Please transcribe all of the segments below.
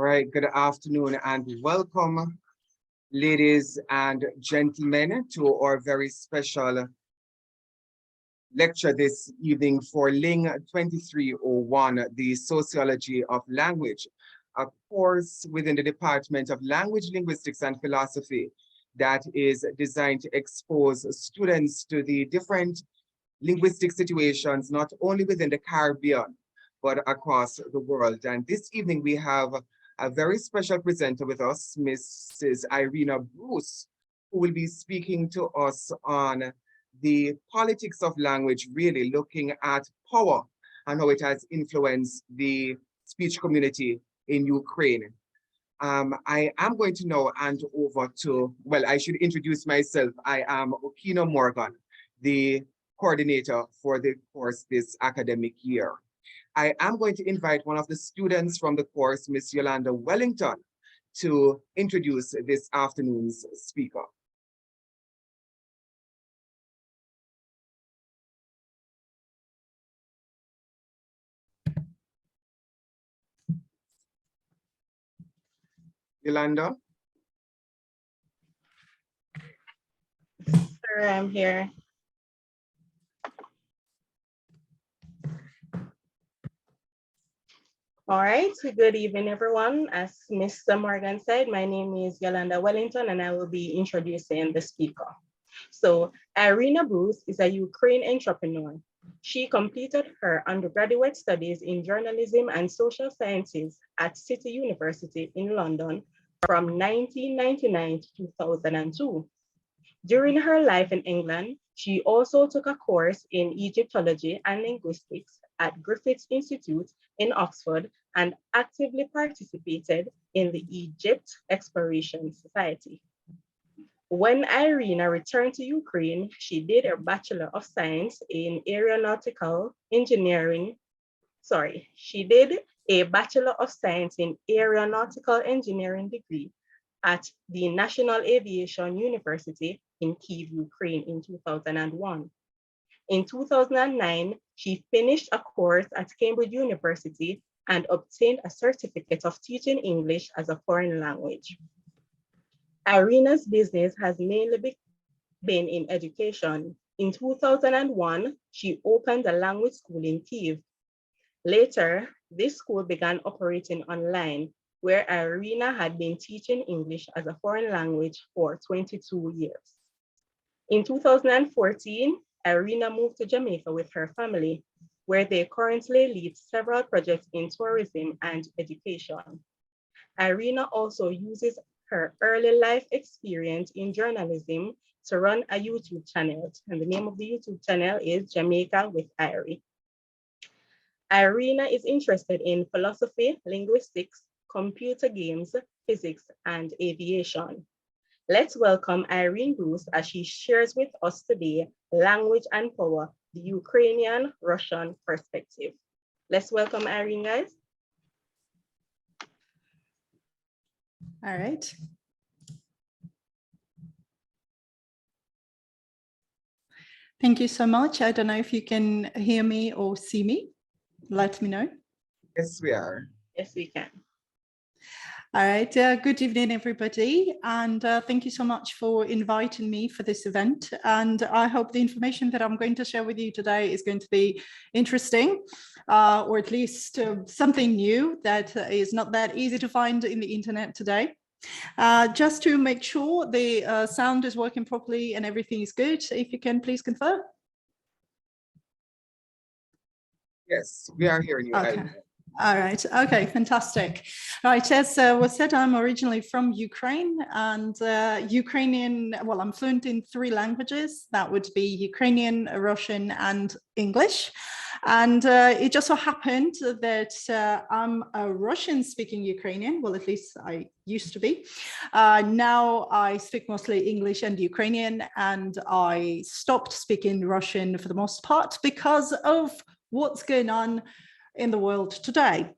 right, good afternoon and welcome, ladies and gentlemen, to our very special lecture this evening for Ling 2301, the Sociology of Language, a course within the Department of Language, Linguistics and Philosophy that is designed to expose students to the different linguistic situations, not only within the Caribbean, but across the world. And this evening we have a very special presenter with us, Mrs. Irena Bruce, who will be speaking to us on the politics of language, really looking at power and how it has influenced the speech community in Ukraine. I am going to now hand over to, well, I should introduce myself. I am Okino Morgan, the coordinator for the course this academic year. I am going to invite one of the students from the course, Miss Yolanda Wellington, to introduce this afternoon's speaker. Yolanda? Sir, I'm here. All right, good evening, everyone. As Mr. Morgan said, my name is Yolanda Wellington, and I will be introducing the speaker. So Irena Bruce is a Ukrainian entrepreneur. She completed her undergraduate studies in journalism and social sciences at City University in London from 1999 to 2002. During her life in England, she also took a course in Egyptology and linguistics at Griffith Institute in Oxford and actively participated in the Egypt Exploration Society. When Irena returned to Ukraine, she did a Bachelor of Science in Aeronautical Engineering. She did a Bachelor of Science in Aeronautical Engineering degree at the National Aviation University in Kyiv, Ukraine in 2001. In 2009, she finished a course at Cambridge University and obtained a certificate of teaching English as a foreign language. Irena's business has mainly been in education. In 2001, she opened a language school in Kyiv. Later, this school began operating online, where Irena had been teaching English as a foreign language for 22 years. In 2014, Irena moved to Jamaica with her family, where they currently lead several projects in tourism and education. Irena also uses her early life experience in journalism to run a YouTube channel, and the name of the YouTube channel is Jamaica with Irie. Irena is interested in philosophy, linguistics, computer games, physics, and aviation. Let's welcome Irene Bruce as she shares with us today Language and Power, the Ukrainian-Russian perspective. Let's welcome Irene, guys. All right. Thank you so much. I don't know if you can hear me or see me. Let me know. Yes, we are. Yes, we can. All right, good evening, everybody. And thank you so much for inviting me for this event. And I hope the information that I'm going to share with you today is going to be interesting, or at least something new that is not that easy to find in the internet today. Just to make sure the sound is working properly and everything is good, if you can please confirm. Yes, we are hearing you. Okay. All right. Okay, fantastic. Right, as was said, I'm originally from Ukraine, and Ukrainian, well, I'm fluent in 3 languages. That would be Ukrainian, Russian, and English. And it just so happened that I'm a Russian-speaking Ukrainian. Well, at least I used to be. Now I speak mostly English and Ukrainian, and I stopped speaking Russian for the most part because of what's going on in the world today.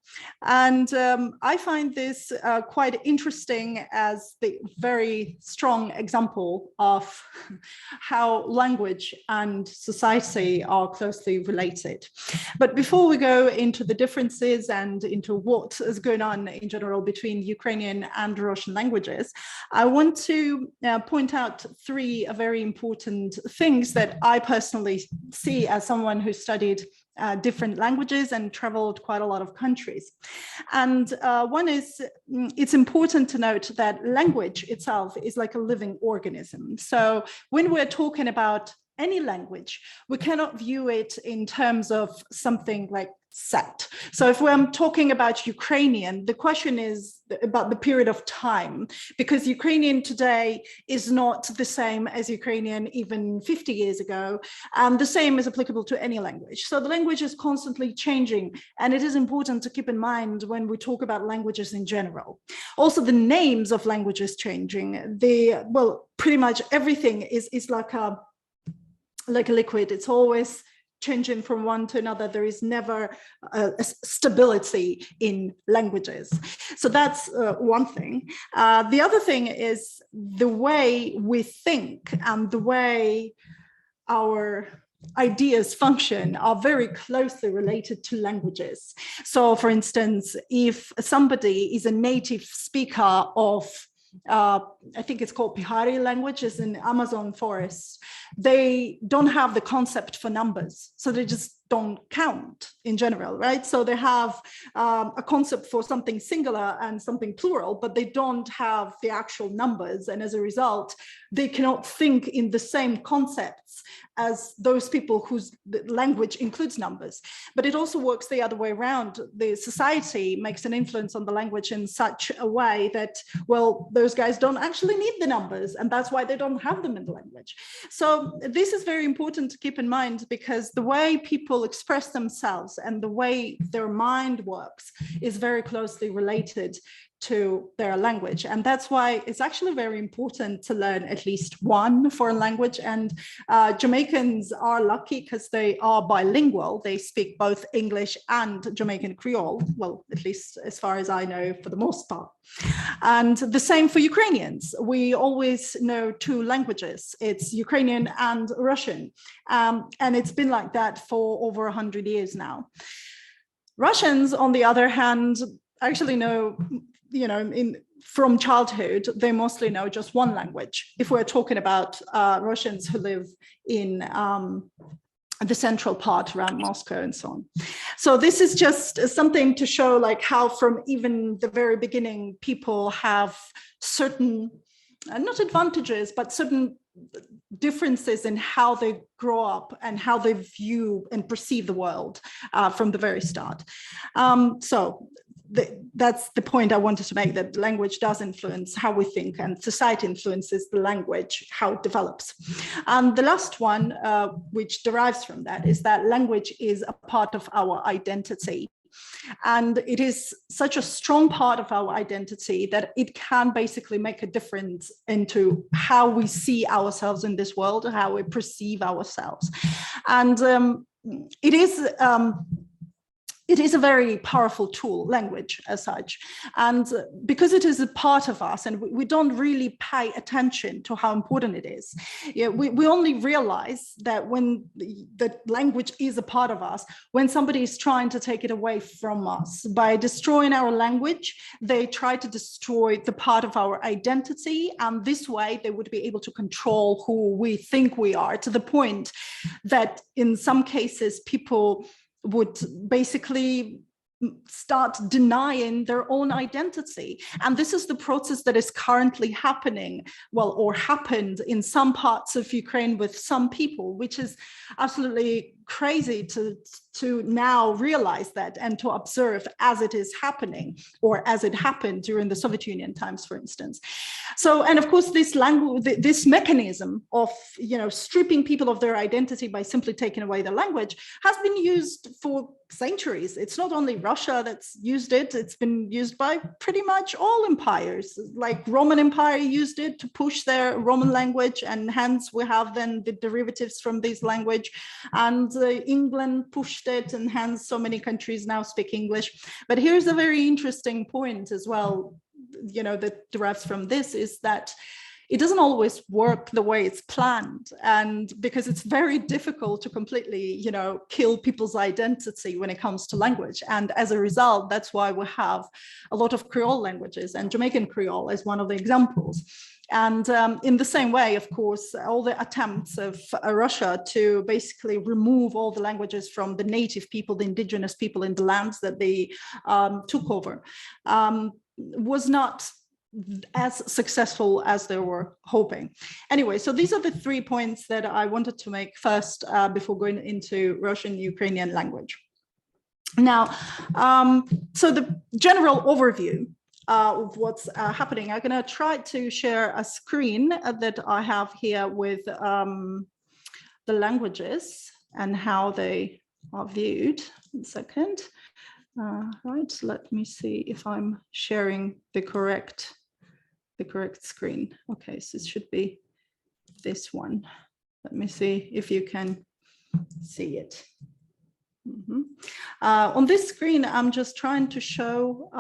And I find this quite interesting as the very strong example of how language and society are closely related. But before we go into the differences and into what is going on in general between Ukrainian and Russian languages, I want to point out three very important things that I personally see as someone who studied different languages and traveled quite a lot of countries. And one is, it's important to note that language itself is like a living organism. So when we're talking about any language, we cannot view it in terms of something like set. So if we're talking about Ukrainian, the question is about the period of time, because Ukrainian today is not the same as Ukrainian even 50 years ago, and the same is applicable to any language. So the language is constantly changing, and it is important to keep in mind when we talk about languages in general. Also, the names of languages changing. Well, pretty much everything is like a liquid. It's always changing from one to another. There is never a stability in languages. So that's one thing. The other thing is the way we think and the way our ideas function are very closely related to languages. So for instance, if somebody is a native speaker of I think it's called Pihari languages in Amazon forest, they don't have the concept for numbers. So they just don't count in general, right? So they have a concept for something singular and something plural, but they don't have the actual numbers. And as a result, they cannot think in the same concepts as those people whose language includes numbers. But it also works the other way around. The society makes an influence on the language in such a way that, well, those guys don't actually need the numbers, and that's why they don't have them in the language. So this is very important to keep in mind, because the way people express themselves and the way their mind works is very closely related to their language. And that's why it's actually very important to learn at least one foreign language. And Jamaicans are lucky because they are bilingual. They speak both English and Jamaican Creole, well, at least as far as I know, for the most part. And the same for Ukrainians. We always know two languages. It's Ukrainian and Russian. And it's been like that for over 100 years now. Russians, on the other hand, actually know, from childhood, they mostly know just one language. If we're talking about Russians who live in the central part around Moscow and so on. So this is just something to show like how from even the very beginning, people have certain, not advantages, but certain differences in how they grow up and how they view and perceive the world from the very start. That's the point I wanted to make, that language does influence how we think, and society influences the language, how it develops. And the last one, which derives from that, is that language is a part of our identity. And it is such a strong part of our identity that it can basically make a difference into how we see ourselves in this world, how we perceive ourselves. And it is a very powerful tool, language as such. And because it is a part of us and we don't really pay attention to how important it is, we only realize that when the language is a part of us, when somebody is trying to take it away from us. By destroying our language, they try to destroy the part of our identity. And this way they would be able to control who we think we are, to the point that in some cases people would basically start denying their own identity. And this is the process that is currently happening, or happened in some parts of Ukraine with some people, which is absolutely crazy to now realize that and to observe as it is happening, or as it happened during the Soviet Union times, for instance. So, and of course, this mechanism of, stripping people of their identity by simply taking away their language has been used for centuries. It's not only Russia that's used it. It's been used by pretty much all empires. Like Roman Empire used it to push their Roman language, and hence we have then the derivatives from this language. And England pushed it, and hence so many countries now speak English. But here's a very interesting point as well, you know, that derives from this, is that it doesn't always work the way it's planned, and because it's very difficult to completely, you know, kill people's identity when it comes to language. And as a result, that's why we have a lot of Creole languages, and Jamaican Creole is one of the examples. And in the same way, of course, all the attempts of Russia to basically remove all the languages from the native people, the indigenous people in the lands that they took over, was not as successful as they were hoping. Anyway, so these are the 3 points that I wanted to make first before going into Russian-Ukrainian language. Now, so the general overview of what's happening, I'm going to try to share a screen that I have here with the languages and how they are viewed. 1 second. Right, let me see if I'm sharing the correct screen. Okay, so it should be this one. Let me see if you can see it. On this screen, I'm just trying to show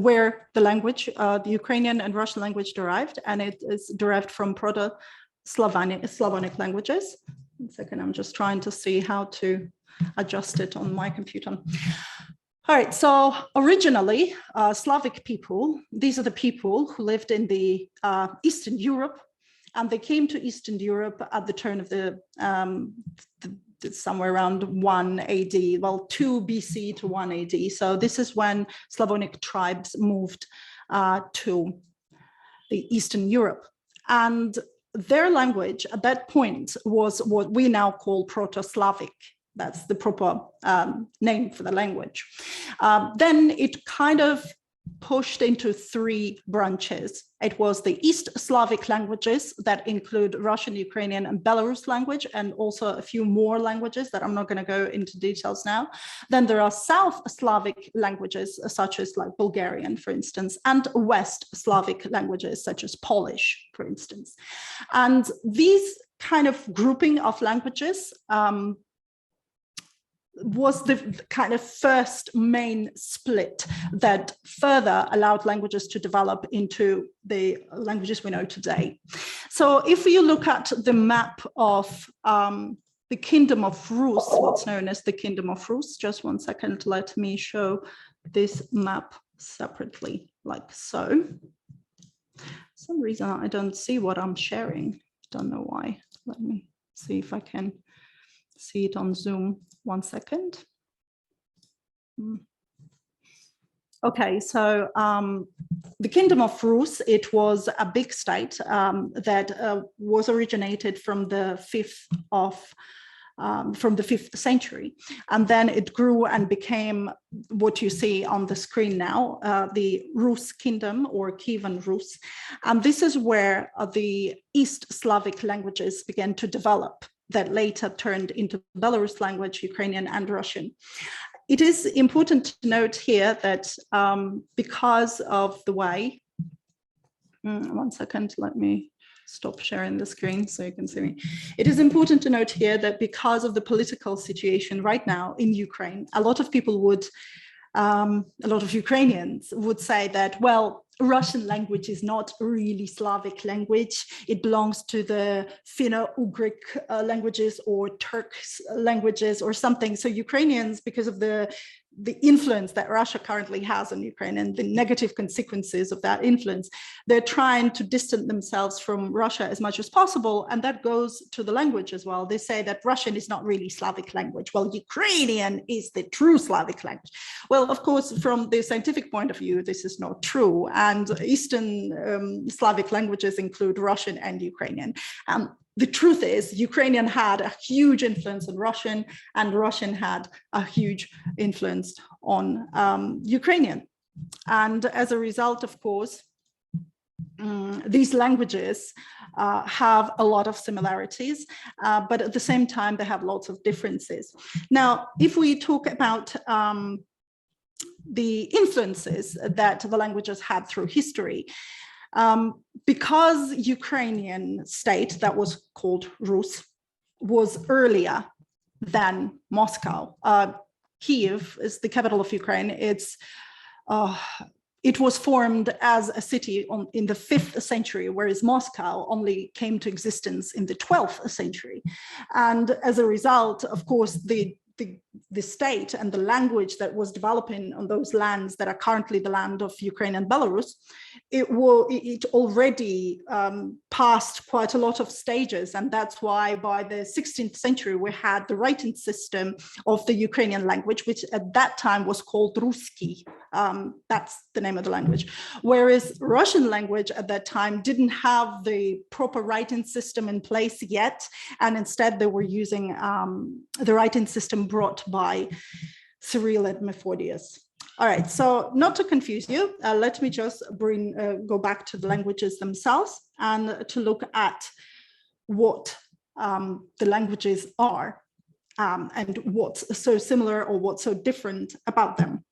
where the language, the Ukrainian and Russian language derived, and it is derived from Proto-Slavonic languages. 1 second, I'm just trying to see how to adjust it on my computer. All right, so originally, Slavic people, these are the people who lived in the Eastern Europe, and they came to Eastern Europe at the turn of the somewhere around 1 AD, well, 2 BC to 1 AD. So this is when Slavonic tribes moved to the Eastern Europe. And their language at that point was what we now call Proto-Slavic. That's the proper name for the language. Then it kind of pushed into 3 branches. It was the East Slavic languages that include Russian, Ukrainian, and Belarus language, and also a few more languages that I'm not going to go into details now. Then there are South Slavic languages, such as like Bulgarian, for instance, and West Slavic languages, such as Polish, for instance. And these kind of grouping of languages was the kind of first main split that further allowed languages to develop into the languages we know today. So if you look at the map of the Kingdom of Rus, what's known as the Kingdom of Rus, just 1 second, let me show this map separately, like so. For some reason I don't see what I'm sharing, don't know why. Let me see if I can see it on Zoom. 1 second. Okay, so the Kingdom of Rus, it was a big state that was originated from the 5th century, and then it grew and became what you see on the screen now, the Rus Kingdom, or Kievan Rus, and this is where the East Slavic languages began to develop, that later turned into Belarus language, Ukrainian, and Russian. It is important to note here that because of the way, 1 second, let me stop sharing the screen so you can see me. It is important to note here that because of the political situation right now in Ukraine, a lot of people would, a lot of Ukrainians would say that, well, Russian language is not really Slavic language. It belongs to the Finno-Ugric languages or Turkish languages or something. So Ukrainians, because of the influence that Russia currently has on Ukraine and the negative consequences of that influence, they're trying to distance themselves from Russia as much as possible. And that goes to the language as well. They say that Russian is not really Slavic language. Well, Ukrainian is the true Slavic language. Well, of course, from the scientific point of view, this is not true. And Eastern Slavic languages include Russian and Ukrainian. The truth is, Ukrainian had a huge influence on Russian, and Russian had a huge influence on Ukrainian. And as a result, of course, these languages have a lot of similarities, but at the same time, they have lots of differences. Now, if we talk about the influences that the languages had through history, because Ukrainian state that was called Rus was earlier than Moscow. Kiev is the capital of Ukraine. It was formed as a city in the 5th century, whereas Moscow only came to existence in the 12th century. And as a result, of course, the state and the language that was developing on those lands that are currently the land of Ukraine and Belarus, it already passed quite a lot of stages. And that's why by the 16th century, we had the writing system of the Ukrainian language, which at that time was called Ruski. That's the name of the language. Whereas Russian language at that time didn't have the proper writing system in place yet. And instead they were using the writing system brought by Cyril and Methodius. All right, so not to confuse you, let me just go back to the languages themselves and to look at what the languages are and what's so similar or what's so different about them.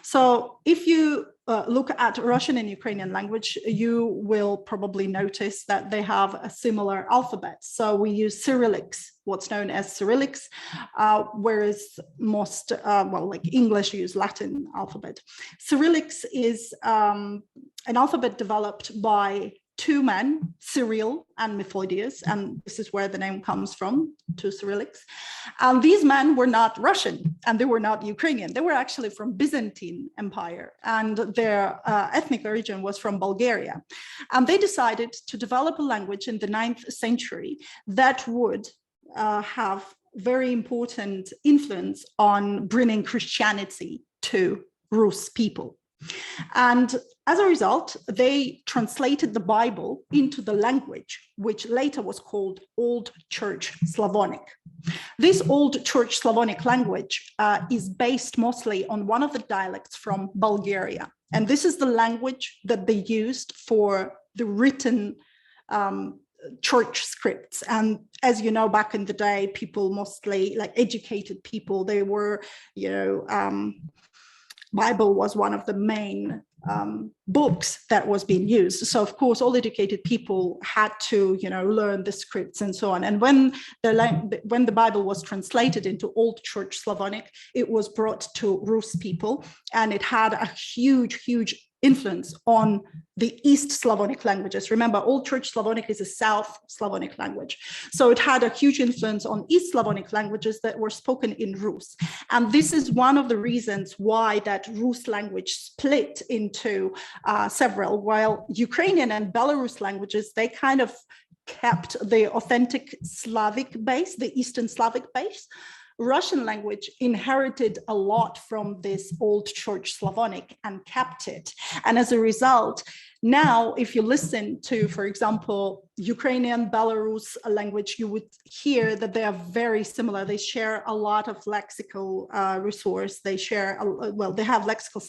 So if you look at Russian and Ukrainian language, you will probably notice that they have a similar alphabet. So we use Cyrillics, what's known as Cyrillics, whereas most, like English use Latin alphabet. Cyrillics is an alphabet developed by two men, Cyril and Methodius, and this is where the name comes from, two Cyrillics. And these men were not Russian and they were not Ukrainian. They were actually from Byzantine Empire, and their ethnic origin was from Bulgaria. And they decided to develop a language in the 9th century that would have very important influence on bringing Christianity to Rus people. And as a result, they translated the Bible into the language, which later was called Old Church Slavonic. This Old Church Slavonic language is based mostly on one of the dialects from Bulgaria. And this is the language that they used for the written church scripts. And as you know, back in the day, people mostly like educated people, they were, Bible was one of the main books that was being used. So of course, all educated people had to, learn the scripts and so on. And when the Bible was translated into Old Church Slavonic, it was brought to Rus people, and it had a huge, huge influence on the East Slavonic languages. Remember, Old Church Slavonic is a South Slavonic language. So it had a huge influence on East Slavonic languages that were spoken in Rus. And this is one of the reasons why that Rus language split into several, while Ukrainian and Belarus languages, they kind of kept the authentic Slavic base, the Eastern Slavic base. Russian language inherited a lot from this Old Church Slavonic and kept it. And as a result, now, if you listen to, for example, Ukrainian, Belarus language, you would hear that they are very similar. They share a lot of lexical resource. They share, they have lexical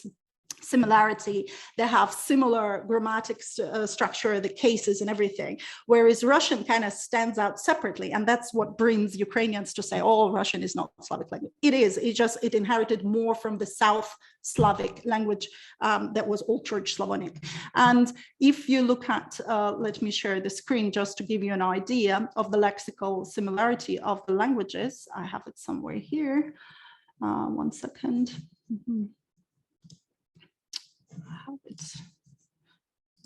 similarity. They have similar grammatic structure, the cases and everything, whereas Russian kind of stands out separately. And that's what brings Ukrainians to say, oh, Russian is not Slavic language. It is, it inherited more from the South Slavic language that was Old Church Slavonic. And if you look at, let me share the screen just to give you an idea of the lexical similarity of the languages. I have it somewhere here. 1 second. Have it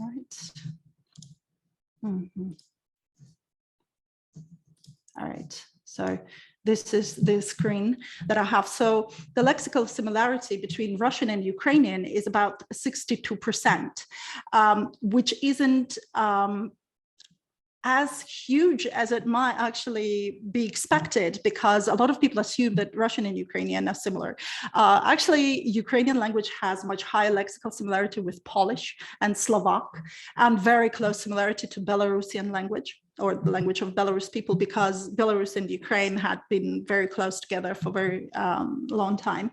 right. All right, so this is the screen that I have. So the lexical similarity between Russian and Ukrainian is about 62%, which isn't as huge as it might actually be expected, because a lot of people assume that Russian and Ukrainian are similar. Actually, Ukrainian language has much higher lexical similarity with Polish and Slovak, and very close similarity to Belarusian language, or the language of Belarus people, because Belarus and Ukraine had been very close together for a very long time,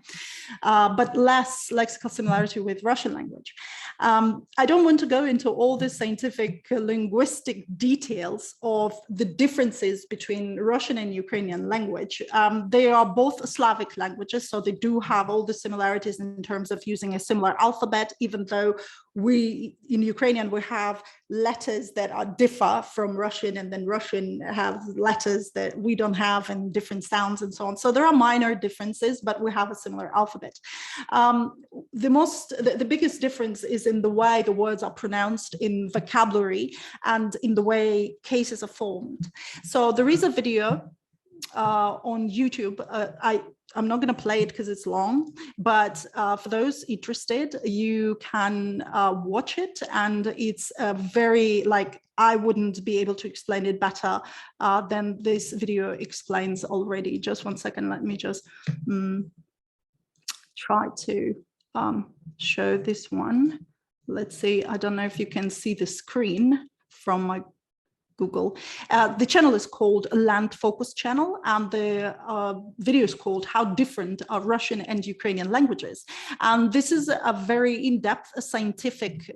but less lexical similarity with Russian language. I don't want to go into all the scientific linguistic details of the differences between Russian and Ukrainian language. They are both Slavic languages, so they do have all the similarities in terms of using a similar alphabet, even though in Ukrainian, we have letters that differ from Russian, and then Russian have letters that we don't have and different sounds and so on. So there are minor differences, but we have a similar alphabet. The biggest difference is in the way the words are pronounced in vocabulary and in the way cases are formed. So there is a video on YouTube. I'm not going to play it because it's long, but for those interested, you can watch it, and it's very, like, I wouldn't be able to explain it better than this video explains already. Just one second, let me just try to show this one. Let's see, I don't know if you can see the screen from my Google. The channel is called Land Focus Channel, and the video is called How Different Are Russian and Ukrainian Languages. And this is a very in-depth scientific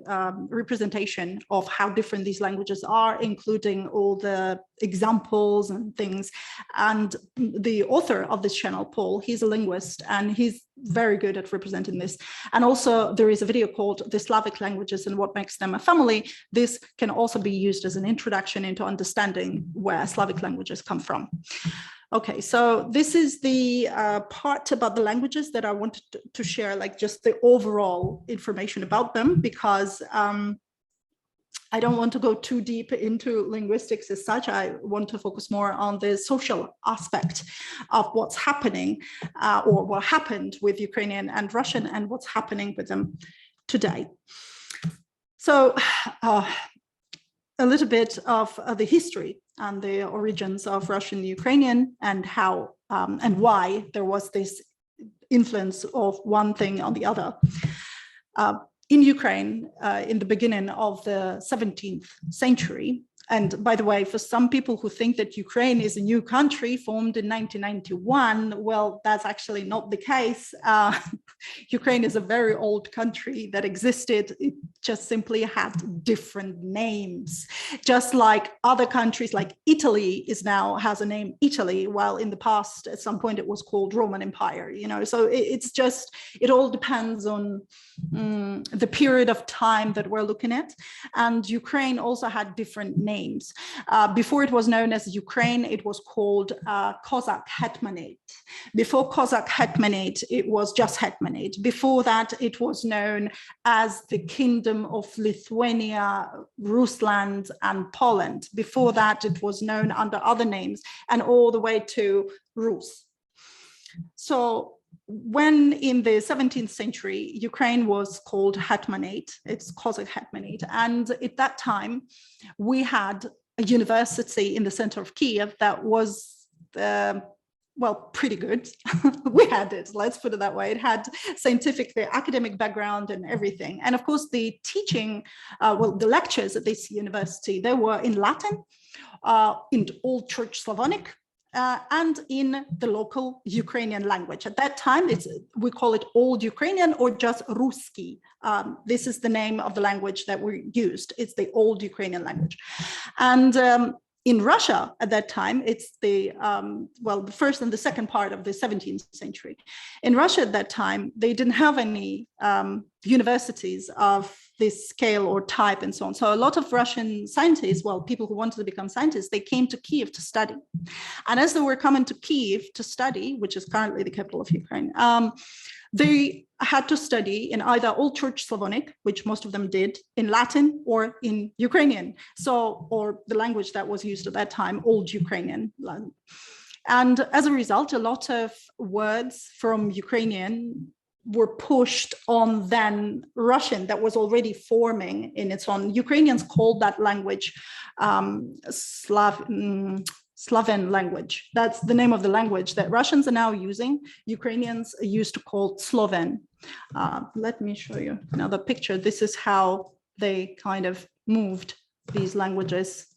representation of how different these languages are, including all the examples and things. And the author of this channel, Paul, he's a linguist, and he's very good at representing this. And also there is a video called The Slavic Languages and What Makes Them a Family. This can also be used as an introduction into understanding where Slavic languages come from. Okay, so this is the part about the languages that I wanted to share, like just the overall information about them, because I don't want to go too deep into linguistics as such. I want to focus more on the social aspect of what's happening or what happened with Ukrainian and Russian and what's happening with them today. So a little bit of the history and the origins of Russian and Ukrainian, and how and why there was this influence of one thing on the other. In Ukraine, in the beginning of the 17th century, and by the way, for some people who think that Ukraine is a new country formed in 1991, well, that's actually not the case. Ukraine is a very old country that existed. It just simply had different names. Just like other countries, like Italy has a name Italy, while in the past, at some point, it was called Roman Empire, you know, so it's just, it all depends on the period of time that we're looking at. And Ukraine also had different names. Before it was known as Ukraine, it was called Cossack Hetmanate. Before Cossack Hetmanate, it was just Hetmanate. Before that, it was known as the Kingdom of Lithuania, Rusland, and Poland. Before that, it was known under other names, and all the way to Rus. So when in the 17th century, Ukraine was called Hetmanate, it's Cossack Hetmanate. And at that time, we had a university in the center of Kiev that was, well, pretty good. We had it, let's put it that way. It had scientific, the academic background and everything. And of course, the teaching, well, the lectures at this university, they were in Latin, in Old Church Slavonic, and in the local Ukrainian language. At that time, we call it Old Ukrainian or just Ruski. This is the name of the language that we used. It's the Old Ukrainian language. And in Russia at that time, it's the, well, the first and the second part of the 17th century. In Russia at that time, they didn't have any universities of this scale or type and so on. So a lot of Russian scientists, well, people who wanted to become scientists, they came to Kiev to study. And as they were coming to Kiev to study, which is currently the capital of Ukraine, they had to study in either Old Church Slavonic, which most of them did, in Latin or in Ukrainian. So, or the language that was used at that time, Old Ukrainian. And as a result, a lot of words from Ukrainian were pushed on then Russian that was already forming in its own. Ukrainians called that language Slavic language. That's the name of the language that Russians are now using. Ukrainians used to call Sloven. Let me show you another picture. This is how they kind of moved these languages.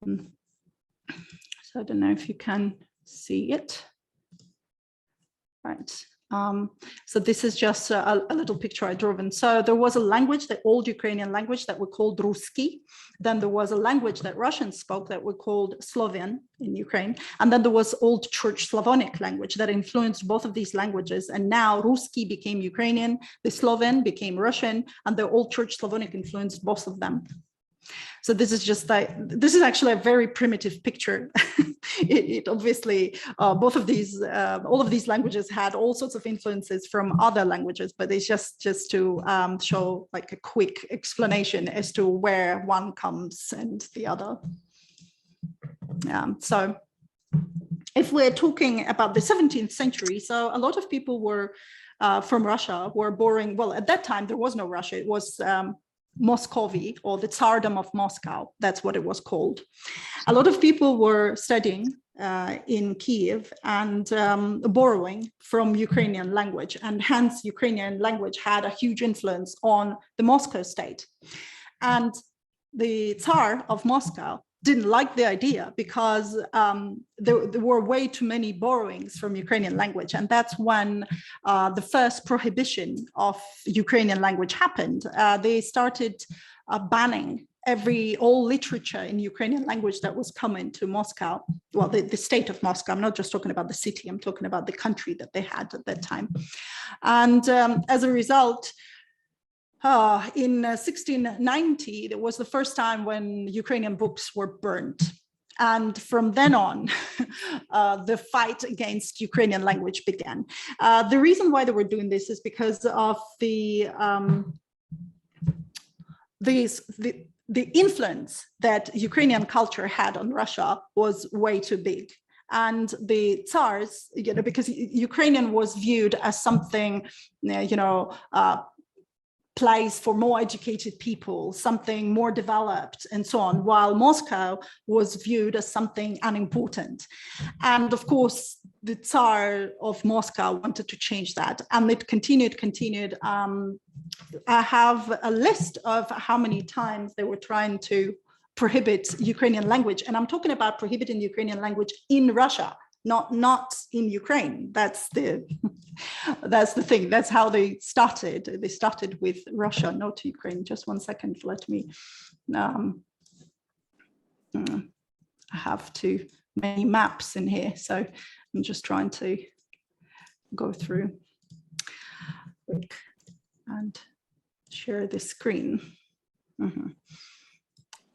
So I don't know if you can see it. Right. So this is just a little picture I drew. And so there was a language, the old Ukrainian language that we called Ruski. Then there was a language that Russians spoke that we called Slovian in Ukraine. And then there was Old Church Slavonic language that influenced both of these languages. And now Ruski became Ukrainian, the Sloven became Russian, and the Old Church Slavonic influenced both of them. So this is just like, this is actually a very primitive picture. it obviously, both of these, all of these languages had all sorts of influences from other languages, but it's just to show like a quick explanation as to where one comes and the other. So if we're talking about the 17th century, so a lot of people were from Russia were borrowing, well, at that time, there was no Russia, it was Muscovy, or the Tsardom of Moscow, that's what it was called. A lot of people were studying in Kiev and borrowing from Ukrainian language, and hence Ukrainian language had a huge influence on the Moscow state. And the Tsar of Moscow didn't like the idea because there were way too many borrowings from Ukrainian language. And that's when the first prohibition of Ukrainian language happened. They started banning all literature in Ukrainian language that was coming to Moscow. Well, the state of Moscow, I'm not just talking about the city, I'm talking about the country that they had at that time. And as a result, in 1690, it was the first time when Ukrainian books were burnt. And from then on, the fight against Ukrainian language began. The reason why they were doing this is because of the influence that Ukrainian culture had on Russia was way too big. And the Tsars, because Ukrainian was viewed as something, place for more educated people, something more developed and so on, while Moscow was viewed as something unimportant. And of course, the Tsar of Moscow wanted to change that, and it continued. I have a list of how many times they were trying to prohibit Ukrainian language, and I'm talking about prohibiting Ukrainian language in Russia, not in Ukraine. That's the thing. That's how they started. They started with Russia, not Ukraine. Just one second. Let me. I have too many maps in here, so I'm just trying to go through quick and share the screen. All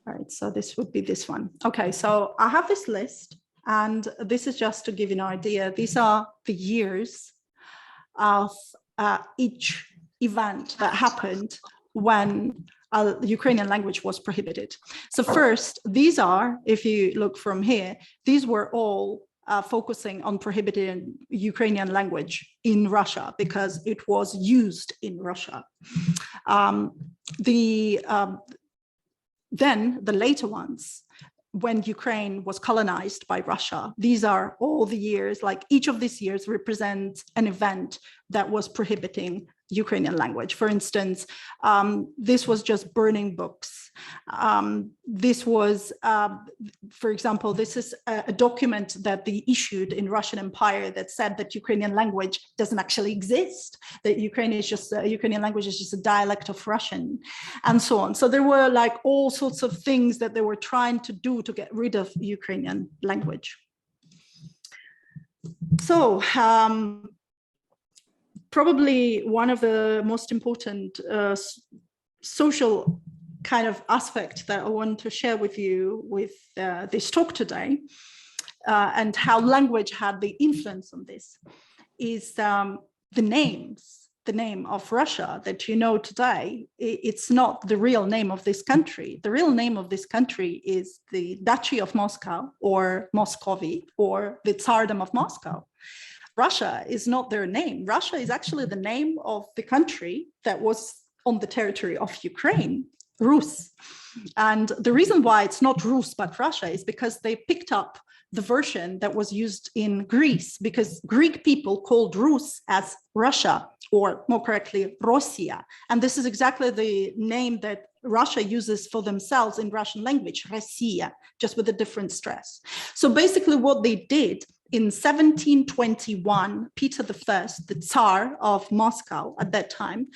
right. So this would be this one. Okay. So I have this list. And this is just to give you an idea. These are the years of each event that happened when Ukrainian language was prohibited. So first, these are, if you look from here, these were all focusing on prohibiting Ukrainian language in Russia because it was used in Russia. Then the later ones, when Ukraine was colonized by Russia, these are all the years, like each of these years represents an event that was prohibiting Ukrainian language. For instance, this was just burning books. This was, for example, this is a document that they issued in Russian Empire that said that Ukrainian language doesn't actually exist, that Ukrainian language is just a dialect of Russian, and so on. So there were like all sorts of things that they were trying to do to get rid of Ukrainian language. So, probably one of the most important social kind of aspect that I want to share with you with this talk today, and how language had the influence on this, is the name of Russia that you know today. It's not the real name of this country. The real name of this country is the Duchy of Moscow, or Muscovy, or the Tsardom of Moscow. Russia is not their name. Russia is actually the name of the country that was on the territory of Ukraine, Rus. And the reason why it's not Rus but Russia is because they picked up the version that was used in Greece, because Greek people called Rus as Russia, or more correctly, Rossiya. And this is exactly the name that Russia uses for themselves in Russian language, Rossiya, just with a different stress. So basically what they did in 1721, Peter I, the Tsar of Moscow at that time,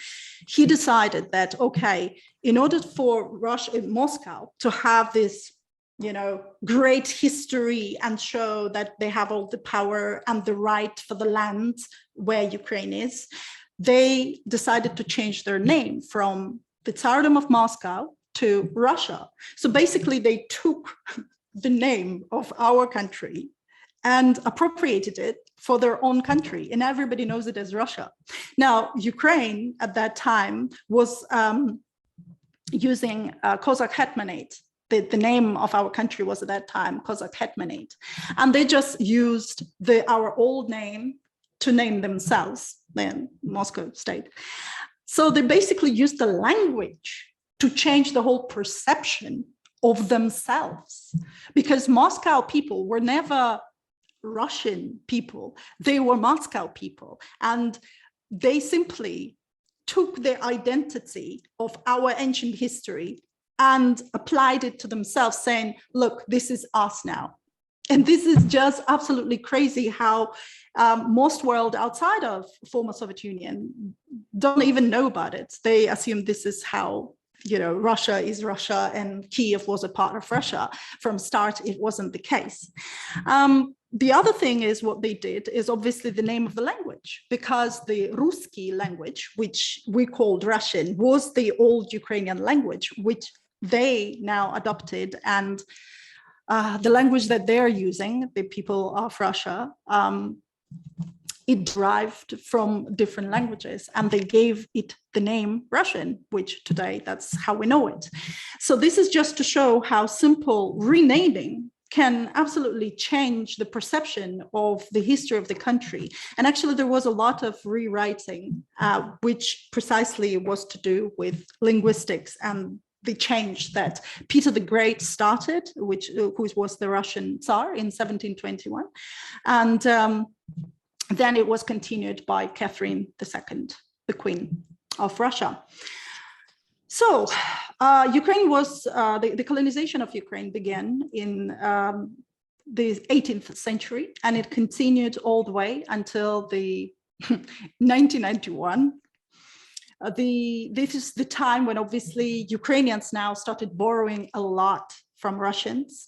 he decided that, okay, in order for Russia, Moscow to have this, great history and show that they have all the power and the right for the land where Ukraine is, they decided to change their name from the Tsardom of Moscow to Russia. So basically they took the name of our country and appropriated it for their own country, and everybody knows it as Russia. Now, Ukraine at that time was using Cossack Hetmanate. The name of our country was at that time Cossack Hetmanate, and they just used our old name to name themselves, then Moscow state. So they basically used the language to change the whole perception of themselves, because Moscow people were never Russian people, they were Moscow people, and they simply took their identity of our ancient history and applied it to themselves, saying, look, this is us now. And this is just absolutely crazy how most world outside of former Soviet Union don't even know about it. They assume this is how Russia is Russia and Kiev was a part of Russia. From start, it wasn't the case. The other thing is what they did is obviously the name of the language, because the Ruski language, which we called Russian, was the old Ukrainian language, which they now adopted. And the language that they're using, the people of Russia, it derived from different languages, and they gave it the name Russian, which today that's how we know it. So this is just to show how simple renaming can absolutely change the perception of the history of the country. And actually there was a lot of rewriting, which precisely was to do with linguistics and the change that Peter the Great started, who was the Russian Tsar in 1721. And then it was continued by Catherine II, the Queen of Russia. So Ukraine was, the colonization of Ukraine began in the 18th century, and it continued all the way until the 1991. This is the time when obviously Ukrainians now started borrowing a lot from Russians.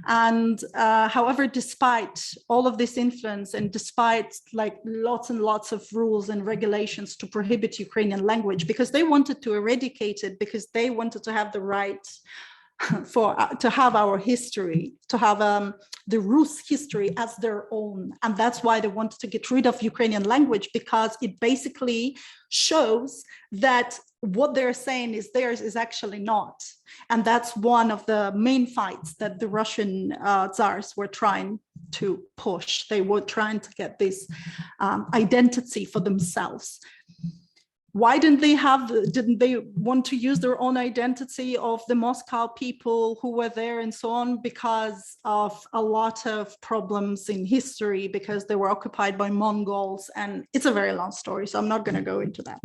And however, despite all of this influence and despite like lots and lots of rules and regulations to prohibit Ukrainian language, because they wanted to eradicate it, because they wanted to have the right to have our history, to have the Rus history as their own. And that's why they wanted to get rid of Ukrainian language, because it basically shows that what they're saying is theirs is actually not. And that's one of the main fights that the Russian Tsars were trying to push. They were trying to get this identity for themselves. Why didn't they want to use their own identity of the Moscow people who were there and so on? Because of a lot of problems in history, because they were occupied by Mongols, and it's a very long story, so I'm not going to go into that.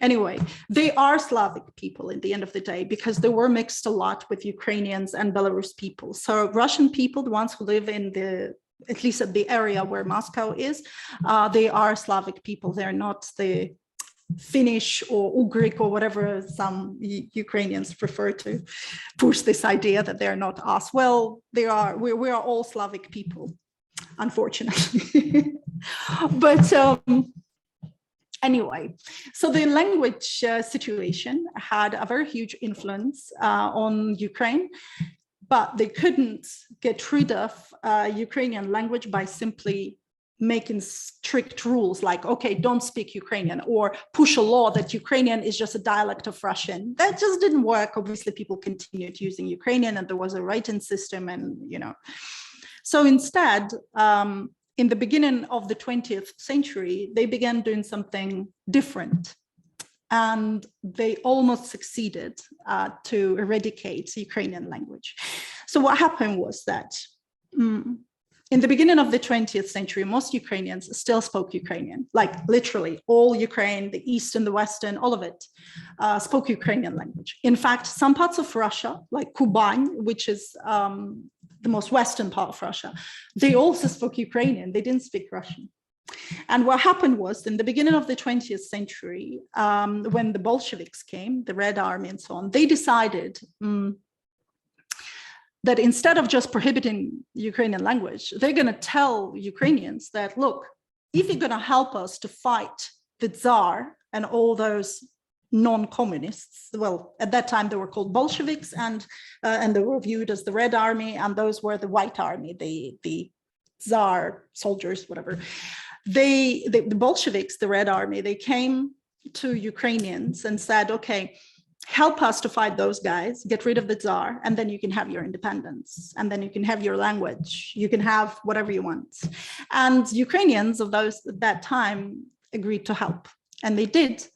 Anyway, they are Slavic people in the end of the day, because they were mixed a lot with Ukrainians and Belarus people. So Russian people, the ones who live in at least at the area where Moscow is, they are Slavic people. They're not the Finnish or Ugric or whatever some Ukrainians prefer to push this idea that they're not us. Well, they are. We are all Slavic people, unfortunately. But anyway, so the language situation had a very huge influence on Ukraine, but they couldn't get rid of Ukrainian language by simply making strict rules like, okay, don't speak Ukrainian, or push a law that Ukrainian is just a dialect of Russian. That just didn't work. Obviously, people continued using Ukrainian, and there was a writing system, and So instead, in the beginning of the 20th century, they began doing something different. And they almost succeeded to eradicate Ukrainian language. So what happened was that in the beginning of the 20th century, most Ukrainians still spoke Ukrainian, like literally all Ukraine, the East and the Western, all of it spoke Ukrainian language. In fact, some parts of Russia, like Kuban, which is the most western part of Russia, they also spoke Ukrainian. They didn't speak Russian. And what happened was in the beginning of the 20th century, when the Bolsheviks came, the Red Army and so on, they decided that instead of just prohibiting Ukrainian language, they're going to tell Ukrainians that, look, if you're going to help us to fight the Tsar and all those non-communists, well, at that time they were called Bolsheviks, and they were viewed as the Red Army, and those were the White Army, the Tsar soldiers, whatever. The Bolsheviks, the Red Army, they came to Ukrainians and said, okay, help us to fight those guys, get rid of the Tsar, and then you can have your independence, and then you can have your language, you can have whatever you want. And Ukrainians of those at that time agreed to help, and they did.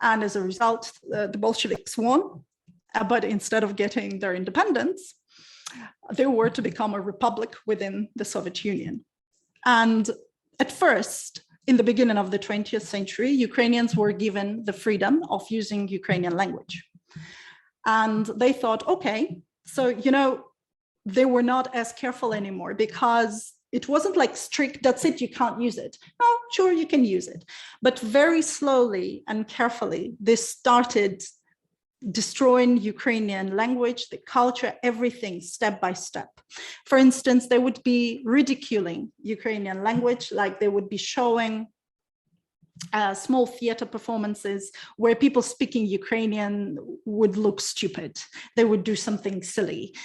And as a result, the Bolsheviks won, but instead of getting their independence, they were to become a republic within the Soviet Union. And at first, in the beginning of the 20th century, Ukrainians were given the freedom of using Ukrainian language. And they thought, okay, so, you know, they were not as careful anymore because it wasn't like strict, that's it, you can't use it. No, sure, you can use it. But very slowly and carefully, they started destroying Ukrainian language, the culture, everything step by step. For instance, they would be ridiculing Ukrainian language, like they would be showing small theater performances where people speaking Ukrainian would look stupid. They would do something silly.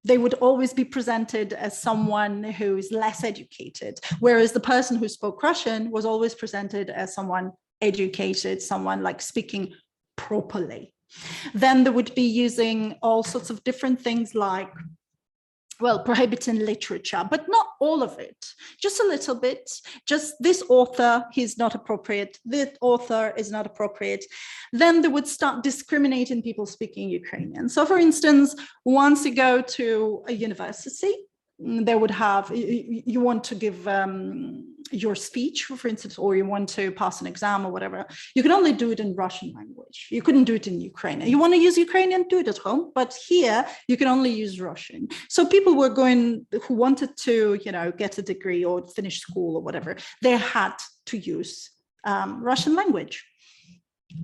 They would always be presented as someone who is less educated, whereas the person who spoke Russian was always presented as someone educated, someone like speaking properly. Then they would be using all sorts of different things like, well, prohibiting literature, but not all of it, just a little bit. Just this author, he's not appropriate. This author is not appropriate. Then they would start discriminating people speaking Ukrainian. So for instance, once you go to a university, they would have, you want to give your speech, for instance, or you want to pass an exam or whatever, you can only do it in Russian language. You couldn't do it in Ukrainian. You want to use Ukrainian, do it at home, but here you can only use Russian. So people were going, who wanted to, you know, get a degree or finish school or whatever, they had to use Russian language.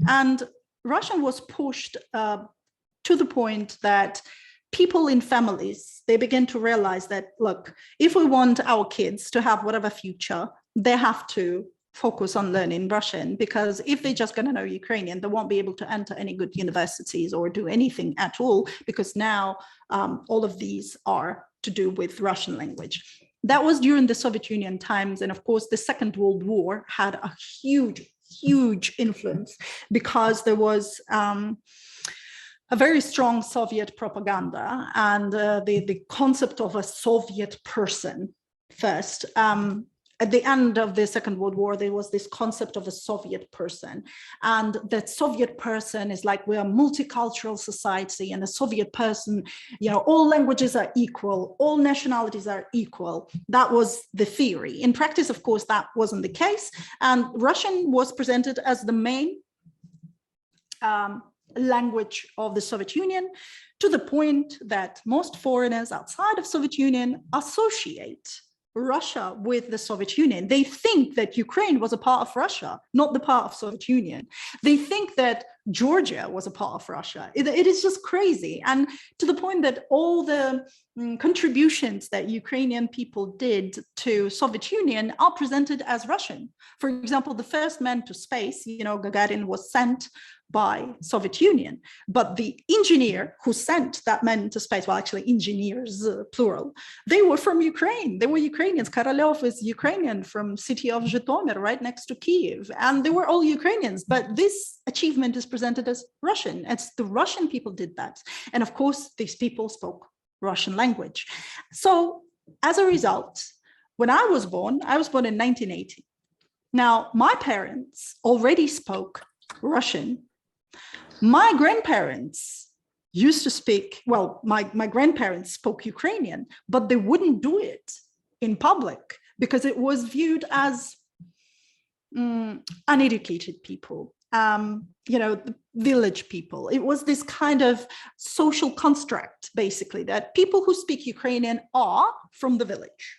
And Russian was pushed to the point that people in families, they begin to realize that, look, if we want our kids to have whatever future, they have to focus on learning Russian, because if they're just going to know Ukrainian, they won't be able to enter any good universities or do anything at all, because now all of these are to do with Russian language. That was during the Soviet Union times. And of course, the Second World War had a huge influence, because there was a very strong Soviet propaganda and the concept of a Soviet person first. At the end of the Second World War, there was this concept of a Soviet person, and that Soviet person is like, we're a multicultural society, and a Soviet person, you know, all languages are equal, all nationalities are equal. That was the theory. In practice, of course, that wasn't the case, and Russian was presented as the main language of the Soviet Union, to the point that most foreigners outside of Soviet Union associate Russia with the Soviet Union. They think that Ukraine was a part of Russia, not the part of Soviet Union. They think that Georgia was a part of Russia. It is just crazy. And to the point that all the contributions that Ukrainian people did to Soviet Union are presented as Russian. For example, the first man to space, you know, Gagarin, was sent by Soviet Union, but the engineer who sent that man into space, well, actually engineers, plural, they were from Ukraine. They were Ukrainians. Korolev is Ukrainian, from city of Zhytomyr, right next to Kyiv. And they were all Ukrainians, but this achievement is presented as Russian. It's the Russian people did that. And of course, these people spoke Russian language. So as a result, when I was born in 1980. Now, my parents already spoke Russian. My grandparents used to speak, well, my grandparents spoke Ukrainian, but they wouldn't do it in public because it was viewed as uneducated people. the village people. It was this kind of social construct, basically, that people who speak Ukrainian are from the village.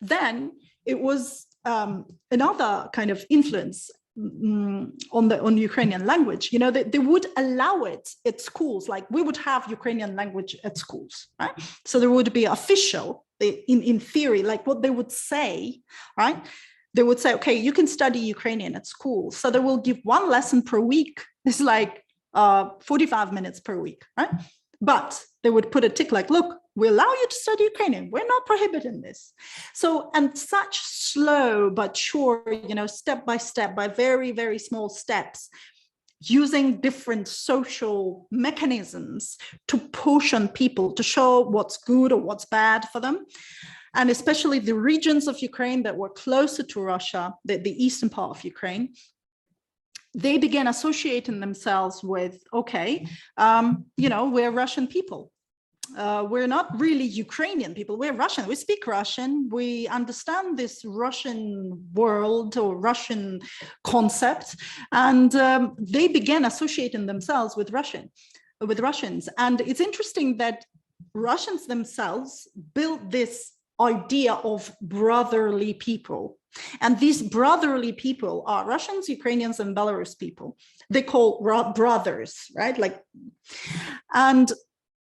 Then it was another kind of influence on Ukrainian language. They would allow it at schools, like we would have Ukrainian language at schools, right? So there would be official, in theory, like what they would say, right? They would say, okay, you can study Ukrainian at school. So they will give one lesson per week. It's like 45 minutes per week, right? But they would put a tick like, look, we allow you to study Ukrainian. We're not prohibiting this. So, and such slow but sure, step by step, by very, very small steps, using different social mechanisms to push on people, to show what's good or what's bad for them. And especially the regions of Ukraine that were closer to Russia, the eastern part of Ukraine, they began associating themselves with, okay, we're Russian people. We're not really Ukrainian people, we're Russian, we speak Russian, we understand this Russian world or Russian concept, and they began associating themselves with Russians. And it's interesting that Russians themselves built this idea of brotherly people. And these brotherly people are Russians, Ukrainians, and Belarus people. They call brothers, right? And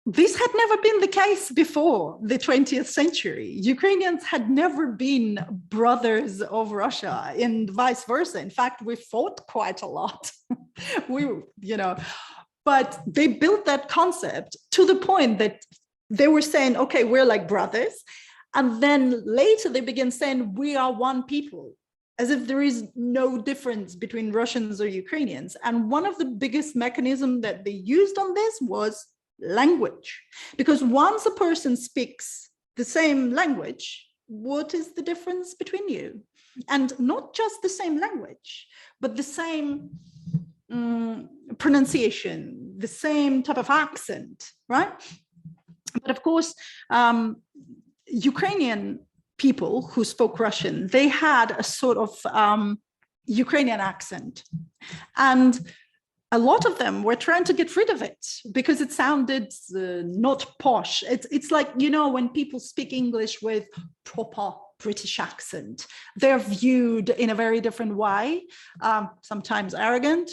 this had never been the case before the 20th century. Ukrainians had never been brothers of Russia and vice versa. In fact, we fought quite a lot. But they built that concept to the point that they were saying, okay, we're like brothers. And then later they began saying, we are one people, as if there is no difference between Russians or Ukrainians. And one of the biggest mechanisms that they used on this was language. Because once a person speaks the same language, what is the difference between you? And not just the same language, but the same pronunciation, the same type of accent, right? But of course, Ukrainian people who spoke Russian, they had a sort of Ukrainian accent. And a lot of them were trying to get rid of it because it sounded not posh. It's like, when people speak English with proper British accent, they're viewed in a very different way, sometimes arrogant,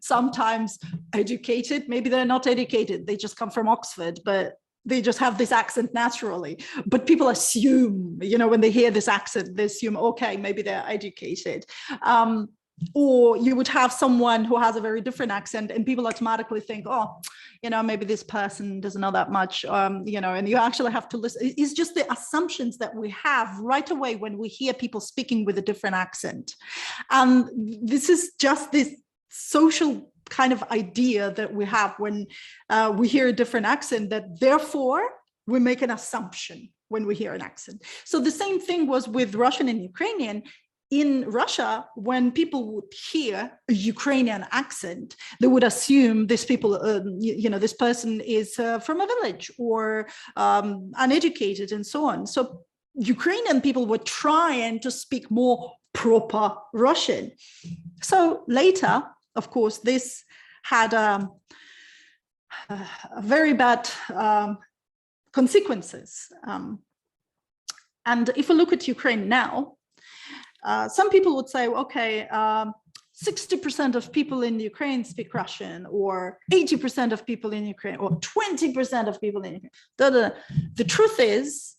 sometimes educated. Maybe they're not educated, they just come from Oxford, but they just have this accent naturally. But people assume, when they hear this accent, they assume, okay, maybe they're educated. Or you would have someone who has a very different accent and people automatically think, oh, maybe this person doesn't know that much, and you actually have to listen. It's just the assumptions that we have right away when we hear people speaking with a different accent. And this is just this social kind of idea that we have when we hear a different accent, that therefore we make an assumption when we hear an accent. So the same thing was with Russian and Ukrainian. In Russia, when people would hear a Ukrainian accent, they would assume this person is from a village or uneducated and so on. So Ukrainian people were trying to speak more proper Russian. So later, of course, this had a very bad consequences. And if we look at Ukraine now, some people would say, okay, 60% of people in Ukraine speak Russian, or 80% of people in Ukraine, or 20% of people in Ukraine. The truth is,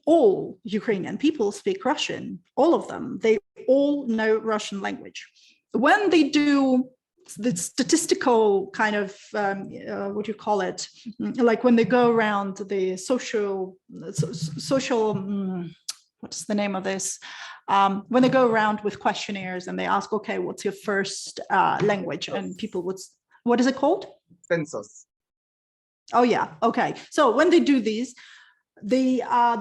all Ukrainian people speak Russian, all of them. They all know Russian language. When they do the statistical kind of, what do you call it? Like when they go around the social, what's the name of this? When they go around with questionnaires and they ask, okay, what's your first language? And people would, what is it called? Census. Oh yeah, okay. So when they do these, they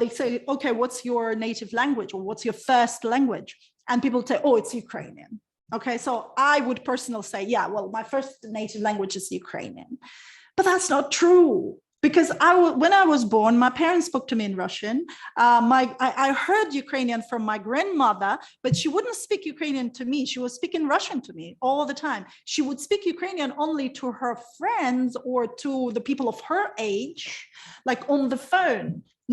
say, okay, what's your native language, or what's your first language? And people say, oh, it's Ukrainian. Okay, so I would personally say, yeah, well, my first native language is Ukrainian. But that's not true, because when I was born, my parents spoke to me in Russian. I heard Ukrainian from my grandmother, but she wouldn't speak Ukrainian to me. She was speaking Russian to me all the time. She would speak Ukrainian only to her friends or to the people of her age, like on the phone,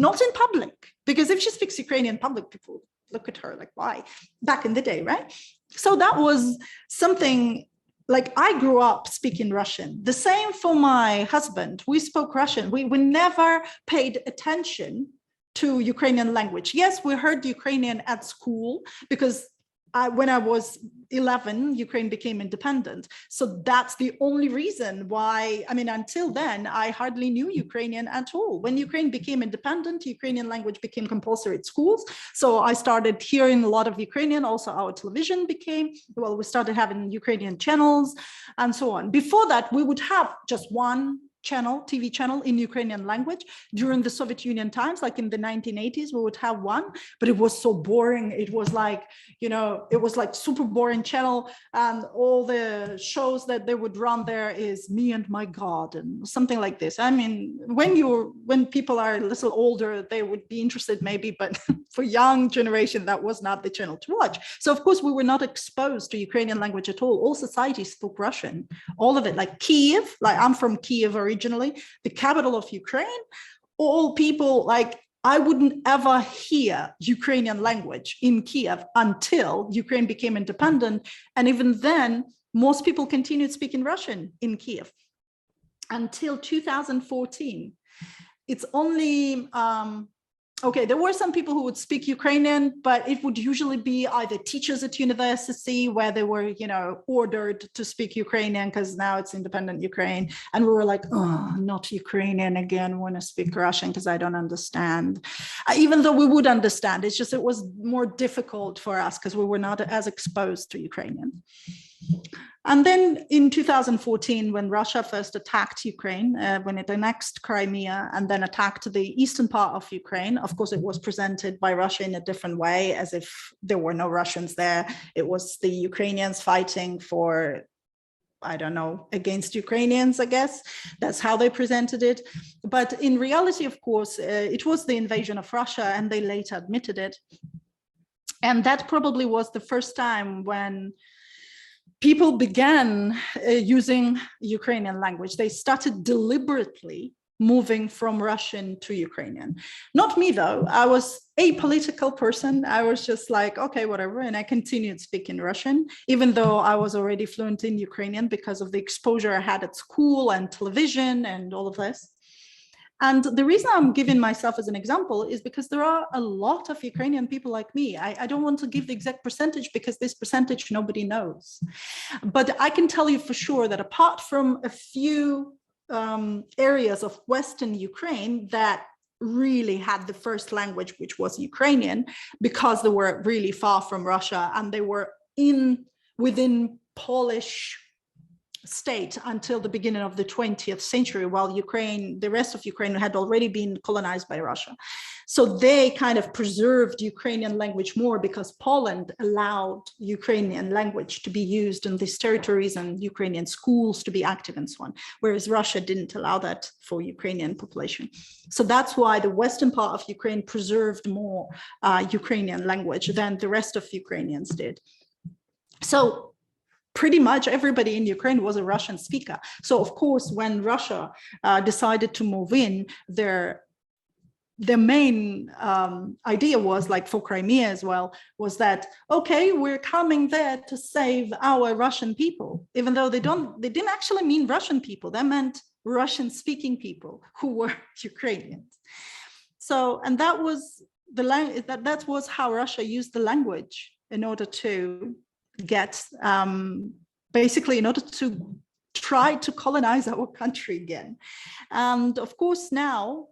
not in public. Because if she speaks Ukrainian in public, people look at her like, why? Back in the day, right? So that was something. Like I grew up speaking Russian. The same for my husband. We spoke Russian. We never paid attention to Ukrainian language. Yes, we heard Ukrainian at school because when I was 11, Ukraine became independent. So that's the only reason why, I mean, until then, I hardly knew Ukrainian at all. When Ukraine became independent, Ukrainian language became compulsory at schools. So I started hearing a lot of Ukrainian. Also, our television we started having Ukrainian channels and so on. Before that, we would have just one TV channel in Ukrainian language. During the Soviet Union times, like in the 1980s, we would have one, but it was so boring. It was like, it was like super boring channel, and all the shows that they would run there is Me and My God and something like this. I mean, when people are a little older, they would be interested maybe, but for young generation, that was not the channel to watch. So of course, we were not exposed to Ukrainian language at all. All societies spoke Russian, all of it, like Kiev, like I'm from Kiev originally, the capital of Ukraine, all people, like I wouldn't ever hear Ukrainian language in Kiev until Ukraine became independent. And even then, most people continued speaking Russian in Kiev until 2014. It's only, okay, there were some people who would speak Ukrainian, but it would usually be either teachers at university where they were, ordered to speak Ukrainian because now it's independent Ukraine. And we were like, oh, not Ukrainian again. I want to speak Russian because I don't understand. Even though we would understand, it's just it was more difficult for us because we were not as exposed to Ukrainian. And then in 2014, when Russia first attacked Ukraine, when it annexed Crimea and then attacked the eastern part of Ukraine, of course, it was presented by Russia in a different way, as if there were no Russians there. It was the Ukrainians fighting for, I don't know, against Ukrainians, I guess. That's how they presented it. But in reality, of course, it was the invasion of Russia, and they later admitted it. And that probably was the first time when people began using Ukrainian language. They started deliberately moving from Russian to Ukrainian. Not me, though. I was a political person. I was just like, okay, whatever. And I continued speaking Russian, even though I was already fluent in Ukrainian because of the exposure I had at school and television and all of this. And the reason I'm giving myself as an example is because there are a lot of Ukrainian people like me. I don't want to give the exact percentage because this percentage nobody knows. But I can tell you for sure that apart from a few areas of Western Ukraine that really had the first language, which was Ukrainian, because they were really far from Russia and they were within Polish state until the beginning of the 20th century, while Ukraine, the rest of Ukraine had already been colonized by Russia. So they kind of preserved Ukrainian language more because Poland allowed Ukrainian language to be used in these territories and Ukrainian schools to be active and so on, whereas Russia didn't allow that for Ukrainian population. So that's why the western part of Ukraine preserved more Ukrainian language than the rest of Ukrainians did. So pretty much everybody in Ukraine was a Russian speaker. So of course, when Russia decided to move in, their main idea was, like for Crimea as well, was that, okay, we're coming there to save our Russian people, even though they didn't actually mean Russian people, they meant Russian speaking people who were Ukrainians. So, and that was that was how Russia used the language in order to get basically in order to try to colonize our country again. And of course, now,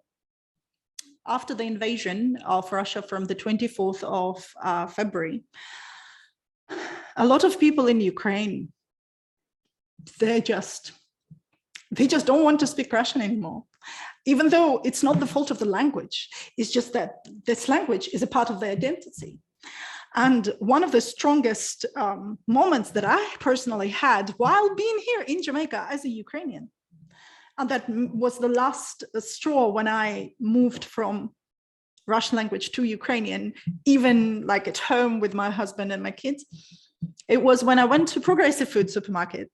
after the invasion of Russia from the 24th of February, a lot of people in Ukraine, they just don't want to speak Russian anymore. Even though it's not the fault of the language, it's just that this language is a part of their identity. And one of the strongest moments that I personally had while being here in Jamaica as a Ukrainian, And that was the last straw when I moved from Russian language to Ukrainian, even like at home with my husband and my kids. It was when I went to Progressive Food supermarket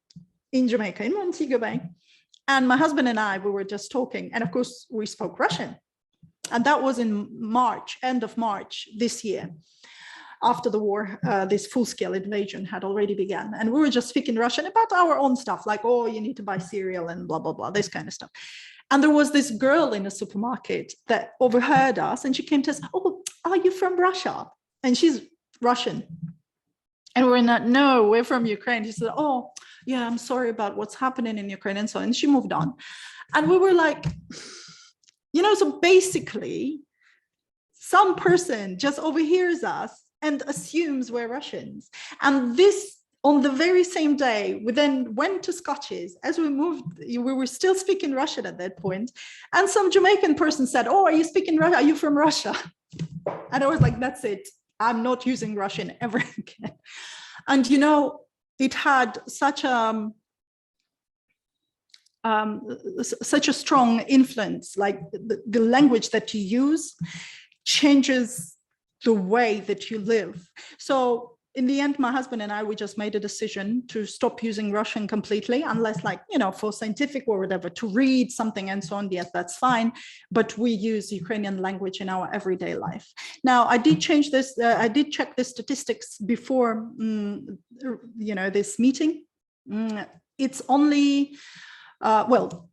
in Jamaica, in Montego Bay. And my husband and I, we were just talking. And of course, we spoke Russian. And that was in March, end of March this year. After the war, this full-scale invasion had already begun. And we were just speaking Russian about our own stuff, like, oh, you need to buy cereal and blah, blah, blah, this kind of stuff. And there was this girl in a supermarket that overheard us, and she came to us, oh, are you from Russia? And she's Russian. And we're not, no, we're from Ukraine. She said, oh, yeah, I'm sorry about what's happening in Ukraine and so on. And she moved on. And we were like, you know, so basically, some person just overhears us and assumes we're Russians. And this, on the very same day, we then went to Scotches. As we moved, we were still speaking Russian at that point. And some Jamaican person said, oh, are you speaking Russian? Are you from Russia? And I was like, that's it. I'm not using Russian ever again. And, you know, it had such a strong influence, like the language that you use changes the way that you live. So in the end, my husband and I, we just made a decision to stop using Russian completely, unless, like, you know, for scientific or whatever, to read something and so on. Yes, that's fine. But we use Ukrainian language in our everyday life. Now, I did change this. I did check the statistics before, you know, this meeting. It's only, well,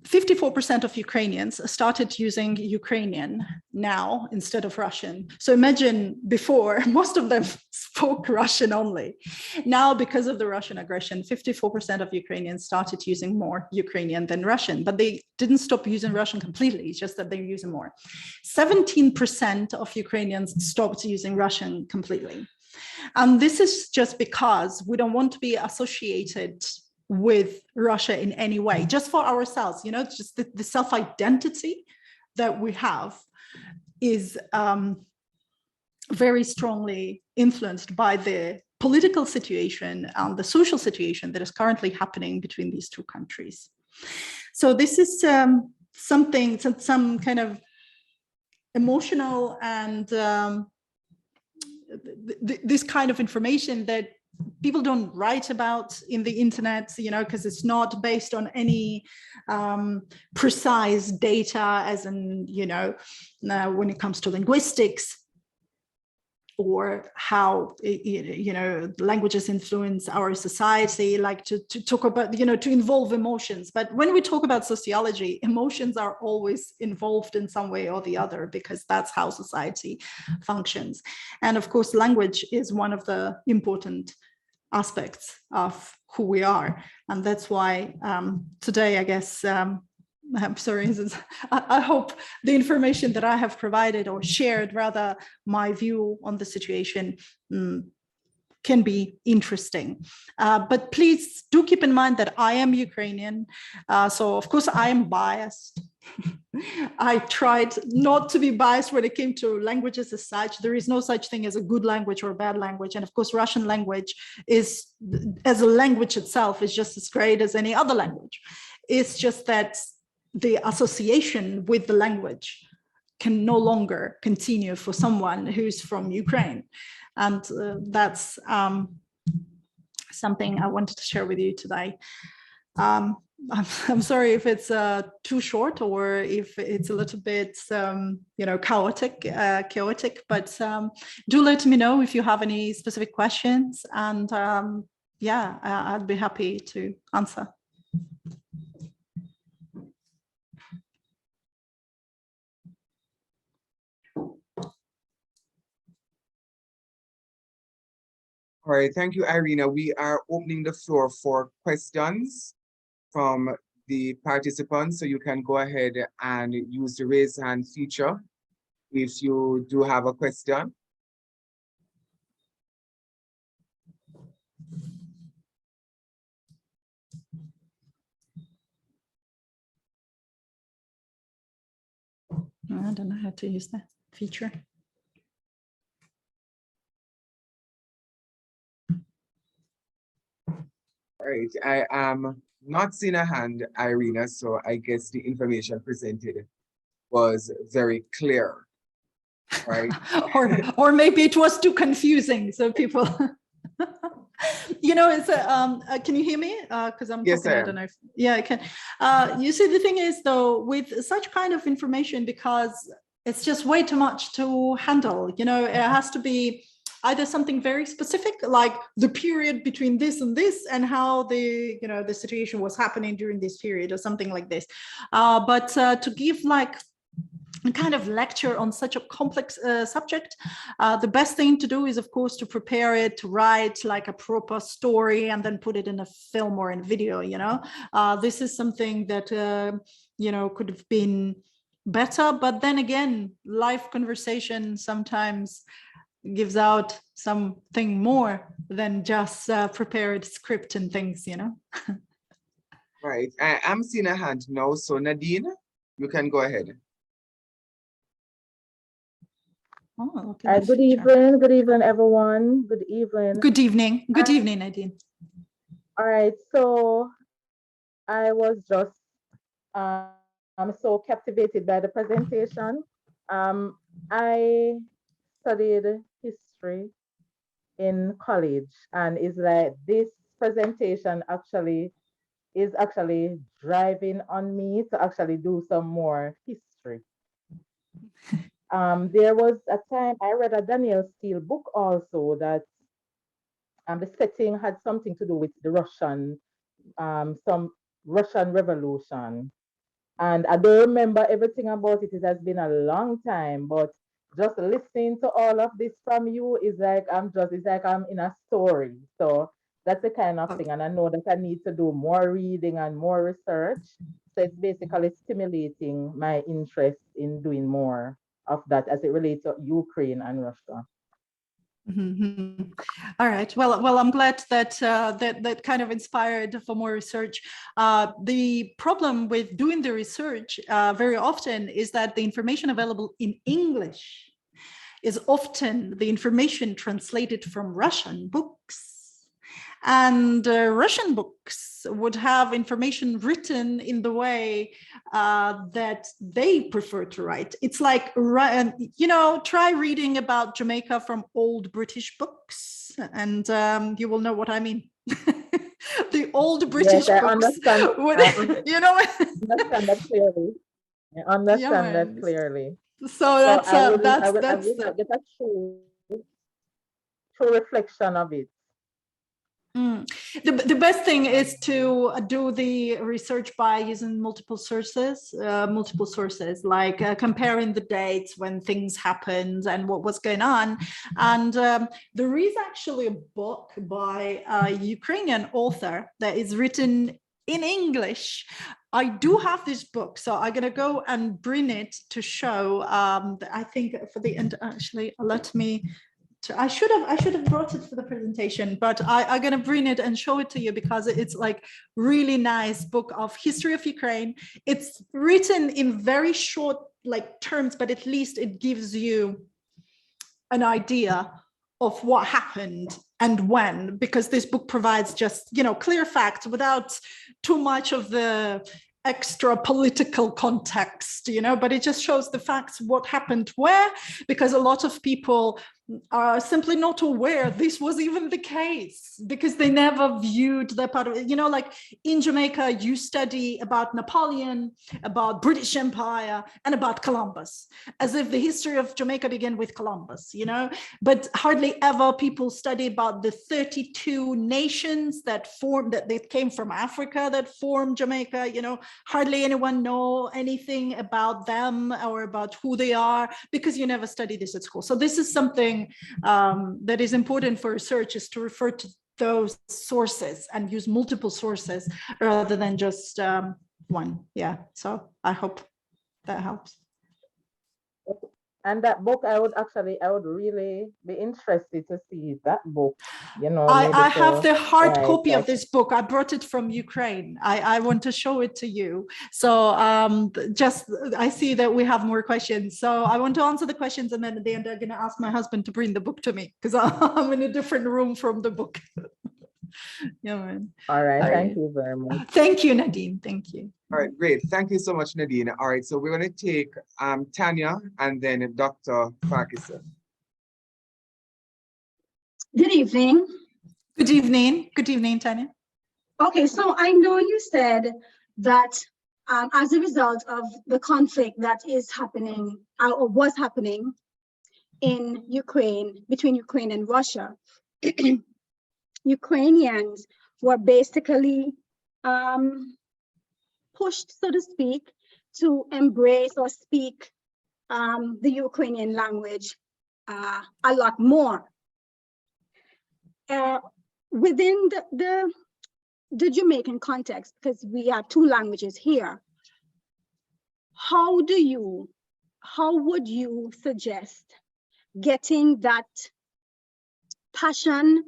54% of Ukrainians started using Ukrainian now instead of Russian. So imagine before, most of them spoke Russian only. Now, because of the Russian aggression, 54% of Ukrainians started using more Ukrainian than Russian, but they didn't stop using Russian completely, it's just that they're using more. 17% of Ukrainians stopped using Russian completely. And this is just because we don't want to be associated with Russia in any way, just for ourselves, you know, just the self-identity that we have is very strongly influenced by the political situation and the social situation that is currently happening between these two countries. So this is something, some kind of emotional and this kind of information that people don't write about in the internet, you know, because it's not based on any precise data, as in, you know, when it comes to linguistics or how, you know, languages influence our society, like to talk about, you know, to involve emotions. But when we talk about sociology, emotions are always involved in some way or the other, because that's how society functions. And of course, language is one of the important aspects of who we are. And that's why today, I guess, I'm sorry, I hope the information that I have provided or shared, rather, my view on the situation can be interesting. But please do keep in mind that I am Ukrainian. So of course I am biased. I tried not to be biased when it came to languages as such. There is no such thing as a good language or a bad language. And of course, Russian language is, as a language itself, is just as great as any other language. It's just that the association with the language can no longer continue for someone who's from Ukraine. And that's something I wanted to share with you today. I'm sorry if it's too short or if it's a little bit, you know, chaotic, but do let me know if you have any specific questions, and yeah, I'd be happy to answer. All right, thank you, Irina. We are opening the floor for questions from the participants, so you can go ahead and use the raise hand feature if you do have a question. I don't know how to use that feature. All right, I am not seen a hand, Irina, so I guess the information presented was very clear, right? or maybe it was too confusing, so people. It's can you hear me? Because I'm Yes, talking, I I don't am. know if, yeah, I can. You see, the thing is, though, with such kind of information, because it's just way too much to handle, it has to be either something very specific, like the period between this and this, and how the situation was happening during this period, or something like this. But to give like a kind of lecture on such a complex subject, the best thing to do is, of course, to prepare it, to write like a proper story and then put it in a film or in video. This is something that could have been better, but then again, live conversation sometimes gives out something more than just prepared script and things. Right. I'm seeing a hand now, so Nadine, you can go ahead. Oh, look at the Good feature. good evening, everyone. Good evening. Good evening. Good evening, Nadine. All right, so I was just I'm so captivated by the presentation. I studied history in college, and it's like this presentation is actually driving on me to actually do some more history. There was a time I read a Daniel Steele book also that the setting had something to do with the some Russian Revolution. And I don't remember everything about it. It has been a long time, but just listening to all of this from you is like it's like I'm in a story. So that's the kind of thing. And I know that I need to do more reading and more research. So it's basically stimulating my interest in doing more of that as it relates to Ukraine and Russia. Mm-hmm. All right. Well, I'm glad that that kind of inspired for more research. The problem with doing the research very often is that the information available in English is often the information translated from Russian books. And Russian books would have information written in the way that they prefer to write. It's like, try reading about Jamaica from old British books, and you will know what I mean. The old British yes, books. Understand. Understand that clearly. I understand that clearly. So that's I will not get a true reflection of it. The best thing is to do the research by using multiple sources, like comparing the dates when things happened and what was going on. And there is actually a book by a Ukrainian author that is written in English. I do have this book, so I'm going to go and bring it to show. I think for the end, actually, let me. I should have brought it for the presentation, but I'm going to bring it and show it to you because it's like really nice book of history of Ukraine. It's written in very short like terms, but at least it gives you an idea of what happened and when, because this book provides just, clear facts without too much of the extra political context, but it just shows the facts, what happened where, because a lot of people are simply not aware this was even the case because they never viewed that part of it. Like in Jamaica, you study about Napoleon, about British Empire, and about Columbus, as if the history of Jamaica began with Columbus, but hardly ever people study about the 32 nations that came from Africa that formed Jamaica. Hardly anyone know anything about them or about who they are because you never study this at school. So this is something that is important for research, is to refer to those sources and use multiple sources rather than just one. Yeah, so I hope that helps. And that book, I would really be interested to see that book. I have the hard copy of this book. I brought it from Ukraine. I want to show it to you. So I see that we have more questions. So I want to answer the questions, and then at the end, I'm going to ask my husband to bring the book to me because I'm in a different room from the book. Yeah, man. All right, All thank right. you very much. Thank you, Nadine. Thank you. All right, great. Thank you so much, Nadine. All right, so we're going to take Tanya and then Dr. Parkinson. Good evening. Good evening. Good evening, Tanya. Okay, so I know you said that as a result of the conflict that is happening or was happening in Ukraine, between Ukraine and Russia, Ukrainians were basically pushed, so to speak, to embrace or speak the Ukrainian language a lot more. Within the Jamaican context, because we have two languages here, how would you suggest getting that passion,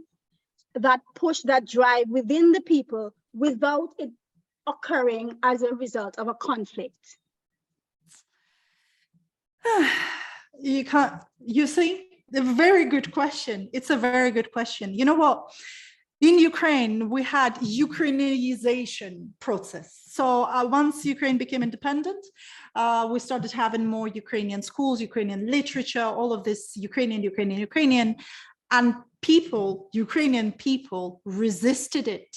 that push, that drive within the people without it occurring as a result of a conflict? You can't, you see, a very good question. It's a very good question. You know what? In Ukraine, we had Ukrainization process. So once Ukraine became independent, we started having more Ukrainian schools, Ukrainian literature, all of this Ukrainian, and people, Ukrainian people resisted it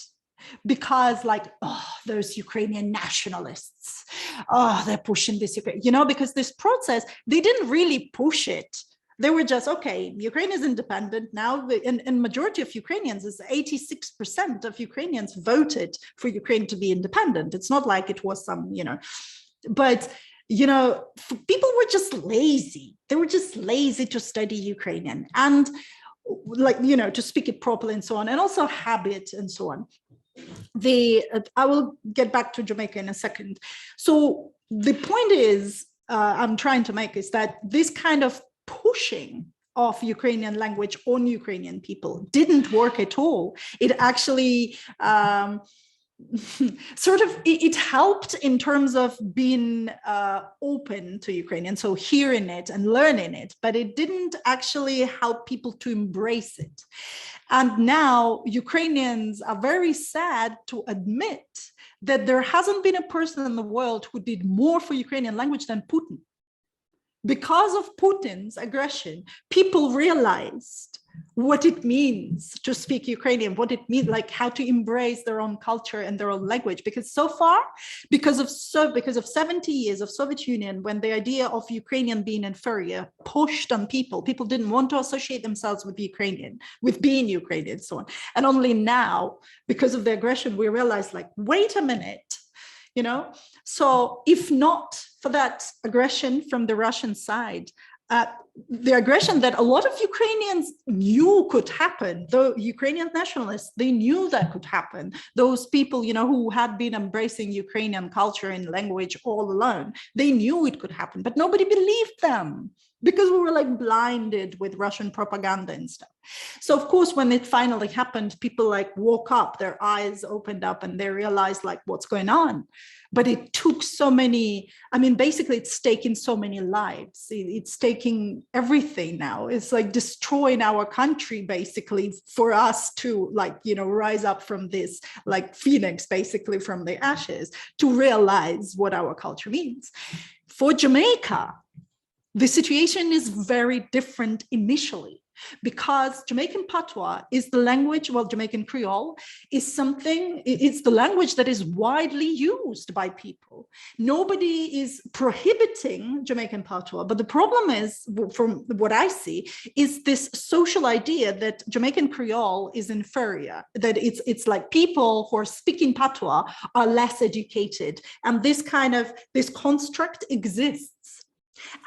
because like, oh, those Ukrainian nationalists, oh, they're pushing this, you know, because this process, they didn't really push it. They were just, okay, Ukraine is independent now, and majority of Ukrainians is 86% of Ukrainians voted for Ukraine to be independent. It's not like it was some, you know, but, you know, people were just lazy. They were just lazy to study Ukrainian and like, you know, to speak it properly and so on, and also habit and so on. I will get back to Jamaica in a second. So the point is, I'm trying to make is that this kind of pushing of Ukrainian language on Ukrainian people didn't work at all. It actually sort of, it helped in terms of being open to Ukrainian, so hearing it and learning it, but it didn't actually help people to embrace it. And now Ukrainians are very sad to admit that there hasn't been a person in the world who did more for Ukrainian language than Putin. Because of Putin's aggression, people realized what it means to speak Ukrainian, what it means, like how to embrace their own culture and their own language. Because so far, because of 70 years of Soviet Union, when the idea of Ukrainian being inferior pushed on people, people didn't want to associate themselves with Ukrainian, with being Ukrainian, so on. And only now, because of the aggression, we realize like, wait a minute, you know? So if not for that aggression from the Russian side, the aggression that a lot of Ukrainians knew could happen, the Ukrainian nationalists, they knew that could happen. Those people, you know, who had been embracing Ukrainian culture and language all alone, they knew it could happen, but nobody believed them because we were like blinded with Russian propaganda and stuff. So of course, when it finally happened, people like woke up, their eyes opened up and they realized like what's going on. But it took so many, I mean, basically it's taking so many lives. It's taking everything now. It's like destroying our country basically for us to like, you know, rise up from this like phoenix basically from the ashes to realize what our culture means. For Jamaica, the situation is very different initially because Jamaican Patois is the language, well, Jamaican Creole is something, it's the language that is widely used by people. Nobody is prohibiting Jamaican Patois, but the problem is, from what I see, is this social idea that Jamaican Creole is inferior, that it's like people who are speaking Patois are less educated, and this construct exists.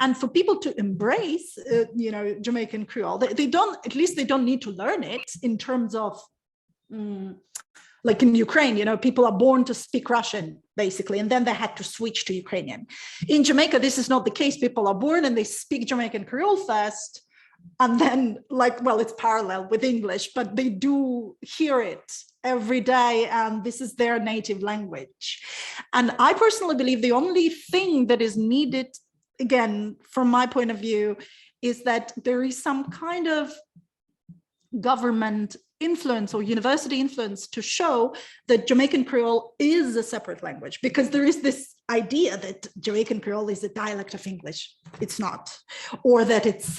And for people to embrace, you know, Jamaican Creole, they don't, at least they don't need to learn it in terms of, like in Ukraine, you know, people are born to speak Russian, basically, and then they had to switch to Ukrainian. In Jamaica, this is not the case. People are born and they speak Jamaican Creole first, and then like, well, it's parallel with English, but they do hear it every day, and this is their native language. And I personally believe the only thing that is needed, again, from my point of view, is that there is some kind of government influence or university influence to show that Jamaican Creole is a separate language, because there is this idea that Jamaican Creole is a dialect of English. It's not, or that it's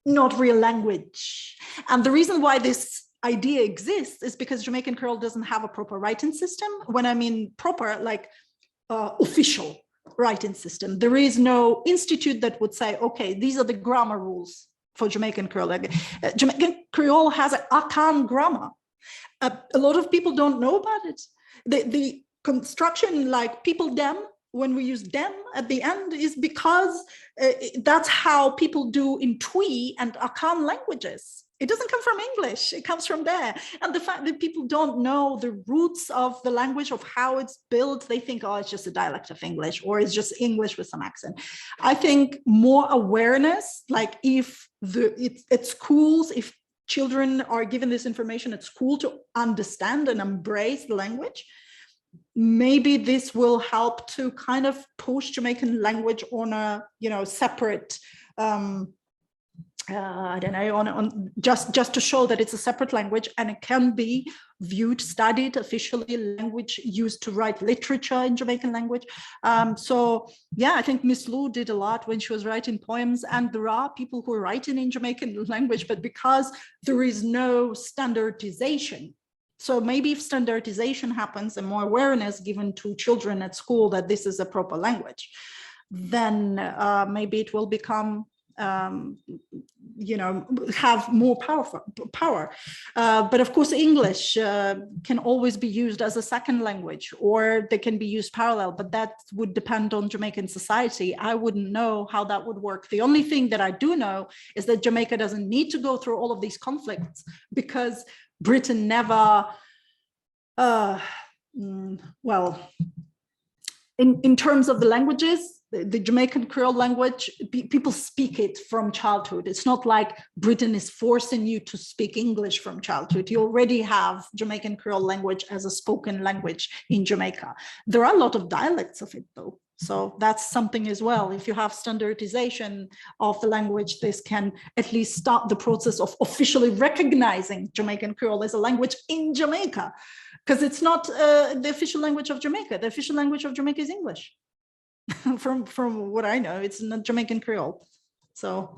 not real language. And the reason why this idea exists is because Jamaican Creole doesn't have a proper writing system. When I mean proper, like official writing system. There is no institute that would say, okay, these are the grammar rules for Jamaican Creole. Jamaican Creole has an Akan grammar. A lot of people don't know about it. The construction, like people them, when we use them at the end, is because that's how people do in Twi and Akan languages. It doesn't come from English, it comes from there. And the fact that people don't know the roots of the language, of how it's built, they think, oh, it's just a dialect of English, or it's just English with some accent. I think more awareness, like if at schools, if children are given this information at school to understand and embrace the language, maybe this will help to kind of push Jamaican language on a, separate, I don't know, on just to show that it's a separate language and it can be viewed, studied officially, language used to write literature in Jamaican language. So yeah, I think Miss Lou did a lot when she was writing poems, and there are people who are writing in Jamaican language, but because there is no standardization. So maybe if standardization happens and more awareness given to children at school that this is a proper language, then maybe it will become have more power. But of course, English can always be used as a second language, or they can be used parallel, but that would depend on Jamaican society. I wouldn't know how that would work. The only thing that I do know is that Jamaica doesn't need to go through all of these conflicts, because Britain never, well, in terms of the languages, the Jamaican Creole language, people speak it from childhood. It's not like Britain is forcing you to speak English from childhood. You already have Jamaican Creole language as a spoken language in Jamaica. There are a lot of dialects of it though. So that's something as well. If you have standardization of the language, this can at least start the process of officially recognizing Jamaican Creole as a language in Jamaica, because it's not the official language of Jamaica. The official language of Jamaica is English. From what I know, it's not Jamaican Creole. So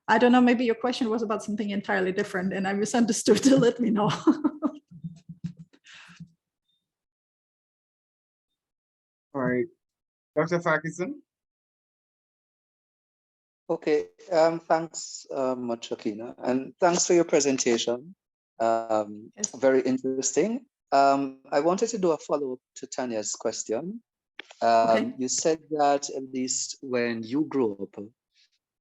I don't know, maybe your question was about something entirely different and I misunderstood. To let me know. All right, Dr. Farquharson. Okay, thanks much, Shakina, and thanks for your presentation. Yes. Very interesting. I wanted to do a follow-up to Tanya's question. Okay. You said that at least when you grew up,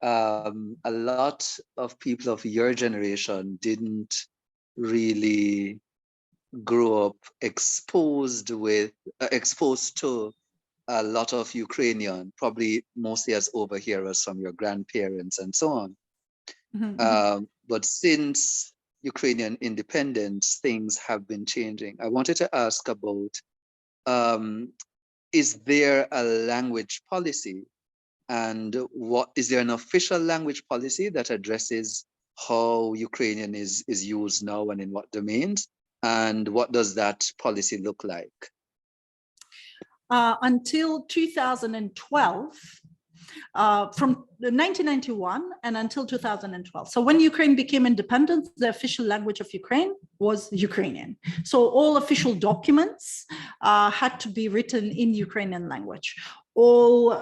a lot of people of your generation didn't really grow up exposed to a lot of Ukrainian, probably mostly as overhearers from your grandparents and so on. Mm-hmm. But since Ukrainian independence, things have been changing. I wanted to ask about, is there a language policy, and what is there an official language policy that addresses how Ukrainian is used now and in what domains, and what does that policy look like? Until 2012, from 1991 and until 2012. So when Ukraine became independent, the official language of Ukraine was Ukrainian. So all official documents had to be written in Ukrainian language. All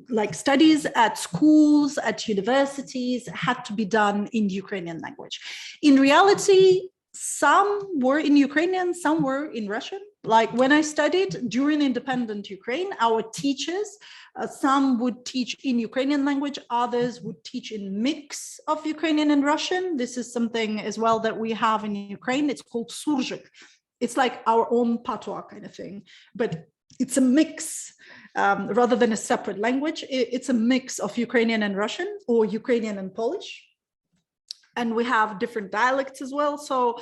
like studies at schools, at universities had to be done in Ukrainian language. In reality, some were in Ukrainian, some were in Russian. Like when I studied during independent Ukraine, our teachers, some would teach in Ukrainian language, others would teach in mix of Ukrainian and Russian. This is something as well that we have in Ukraine. It's called Surzhyk. It's like our own patois kind of thing, but it's a mix rather than a separate language. It's a mix of Ukrainian and Russian, or Ukrainian and Polish. And we have different dialects as well. So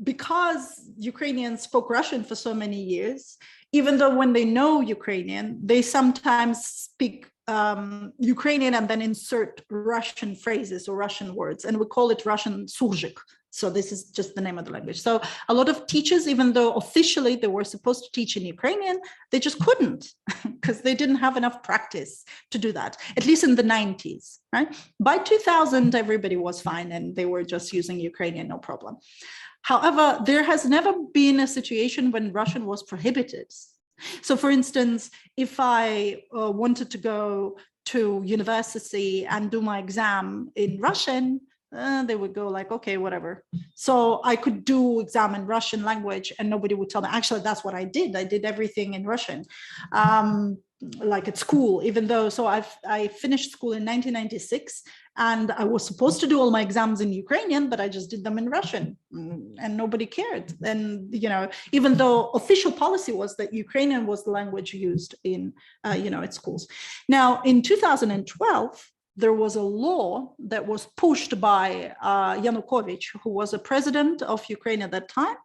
because Ukrainians spoke Russian for so many years, even though when they know Ukrainian, they sometimes speak Ukrainian and then insert Russian phrases or Russian words, and we call it Russian surjik. So this is just the name of the language. So a lot of teachers, even though officially they were supposed to teach in Ukrainian, they just couldn't because they didn't have enough practice to do that, at least in the 90s, right? By 2000, everybody was fine and they were just using Ukrainian, no problem. However, there has never been a situation when Russian was prohibited. So for instance, if I wanted to go to university and do my exam in Russian, they would go like, okay, whatever. So I could do exam in Russian language and nobody would tell me. Actually, that's what I did. I did everything in Russian, like at school, even though, so I finished school in 1996 and I was supposed to do all my exams in Ukrainian, but I just did them in Russian and nobody cared. And, you know, even though official policy was that Ukrainian was the language used in, at schools. Now, in 2012, there was a law that was pushed by Yanukovych, who was a president of Ukraine at that time.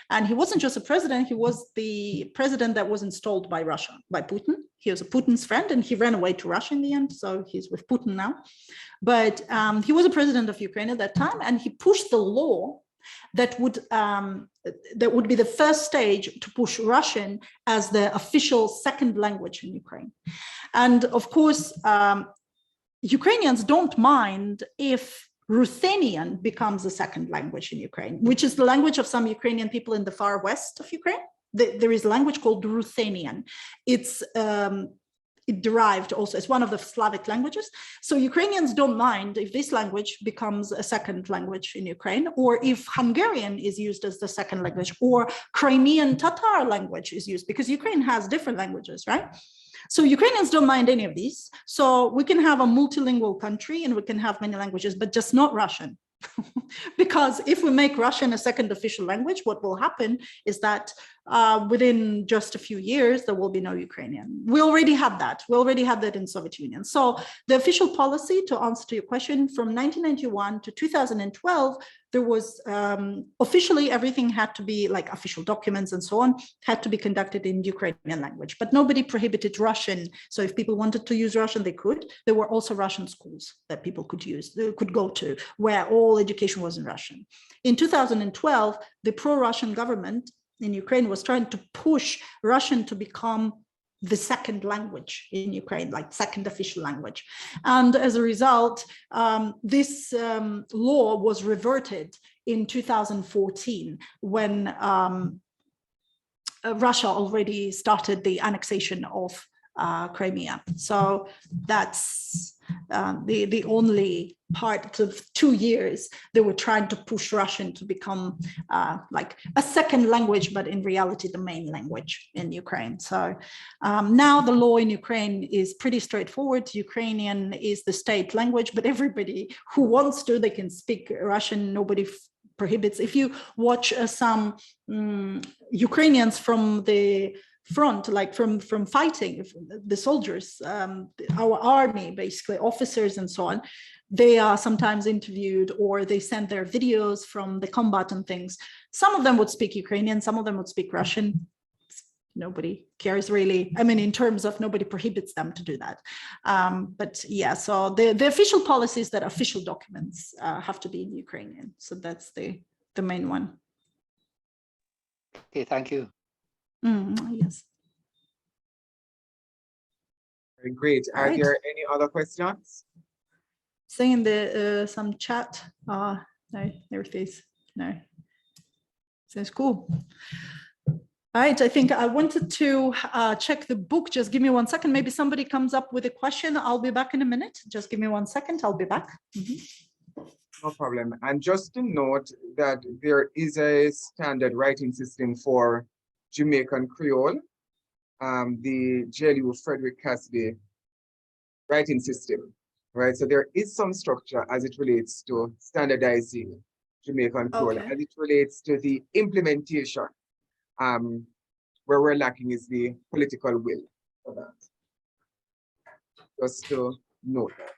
And he wasn't just a president, he was the president that was installed by Russia, by Putin. He was a Putin's friend and he ran away to Russia in the end. So he's with Putin now. But he was a president of Ukraine at that time, and he pushed the law that would be the first stage to push Russian as the official second language in Ukraine. And of course, Ukrainians don't mind if Ruthenian becomes the second language in Ukraine, which is the language of some Ukrainian people in the far west of Ukraine. There is a language called Ruthenian. It derived also as one of the Slavic languages. So Ukrainians don't mind if this language becomes a second language in Ukraine, or if Hungarian is used as the second language, or Crimean Tatar language is used, because Ukraine has different languages, right? So Ukrainians don't mind any of these. So we can have a multilingual country and we can have many languages, but just not Russian. Because if we make Russian a second official language, what will happen is that within just a few years, there will be no Ukrainian. We already had that. We already had that in Soviet Union. So the official policy, to answer to your question, from 1991 to 2012, there was officially everything had to be like official documents and so on had to be conducted in Ukrainian language, but nobody prohibited Russian. So if people wanted to use Russian, they could. There were also Russian schools that people could use, they could go to, where all education was in Russian. In 2012, the pro-Russian government in Ukraine was trying to push Russian to become the second language in Ukraine, like second official language. And as a result, this law was reverted in 2014 when Russia already started the annexation of Crimea. So that's the only part of 2 years they were trying to push Russian to become like a second language, but in reality the main language in Ukraine. So now the law in Ukraine is pretty straightforward. Ukrainian is the state language, but everybody who wants to, they can speak Russian. Nobody prohibits. If you watch some Ukrainians from the front, like from fighting, the soldiers, our army, basically officers and so on, they are sometimes interviewed or they send their videos from the combat and things. Some of them would speak Ukrainian, some of them would speak Russian. Nobody cares really. I mean, in terms of nobody prohibits them to do that. But yeah, so the official policy is that official documents have to be in Ukrainian. So that's the main one. Okay, thank you. Yes. Very great. Are Right. there any other questions? Saying the some chat. No, there it is. No. Sounds cool. All right, I think I wanted to check the book. Just give me 1 second. Maybe somebody comes up with a question. I'll be back in a minute. Just give me 1 second. I'll be back. No problem. And just to note that there is a standard writing system for Jamaican Creole, the JLU Frederick Cassidy writing system, right? So there is some structure as it relates to standardizing Jamaican Creole, Okay. as it relates to the implementation. Where we're lacking is the political will for that. Just to note that.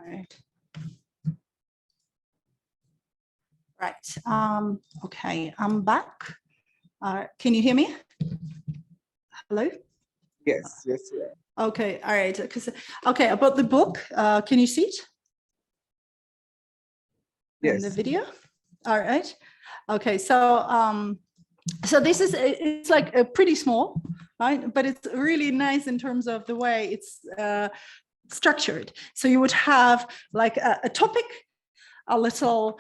right. Right. Okay, I'm back. Can you hear me? Hello? Yes, yes, yeah. Okay, all right. Okay, about the book, can you see it? In the Yes. video? All right. Okay, so this is, it's like a pretty small, right? But it's really nice in terms of the way it's structured. So you would have like a topic, a little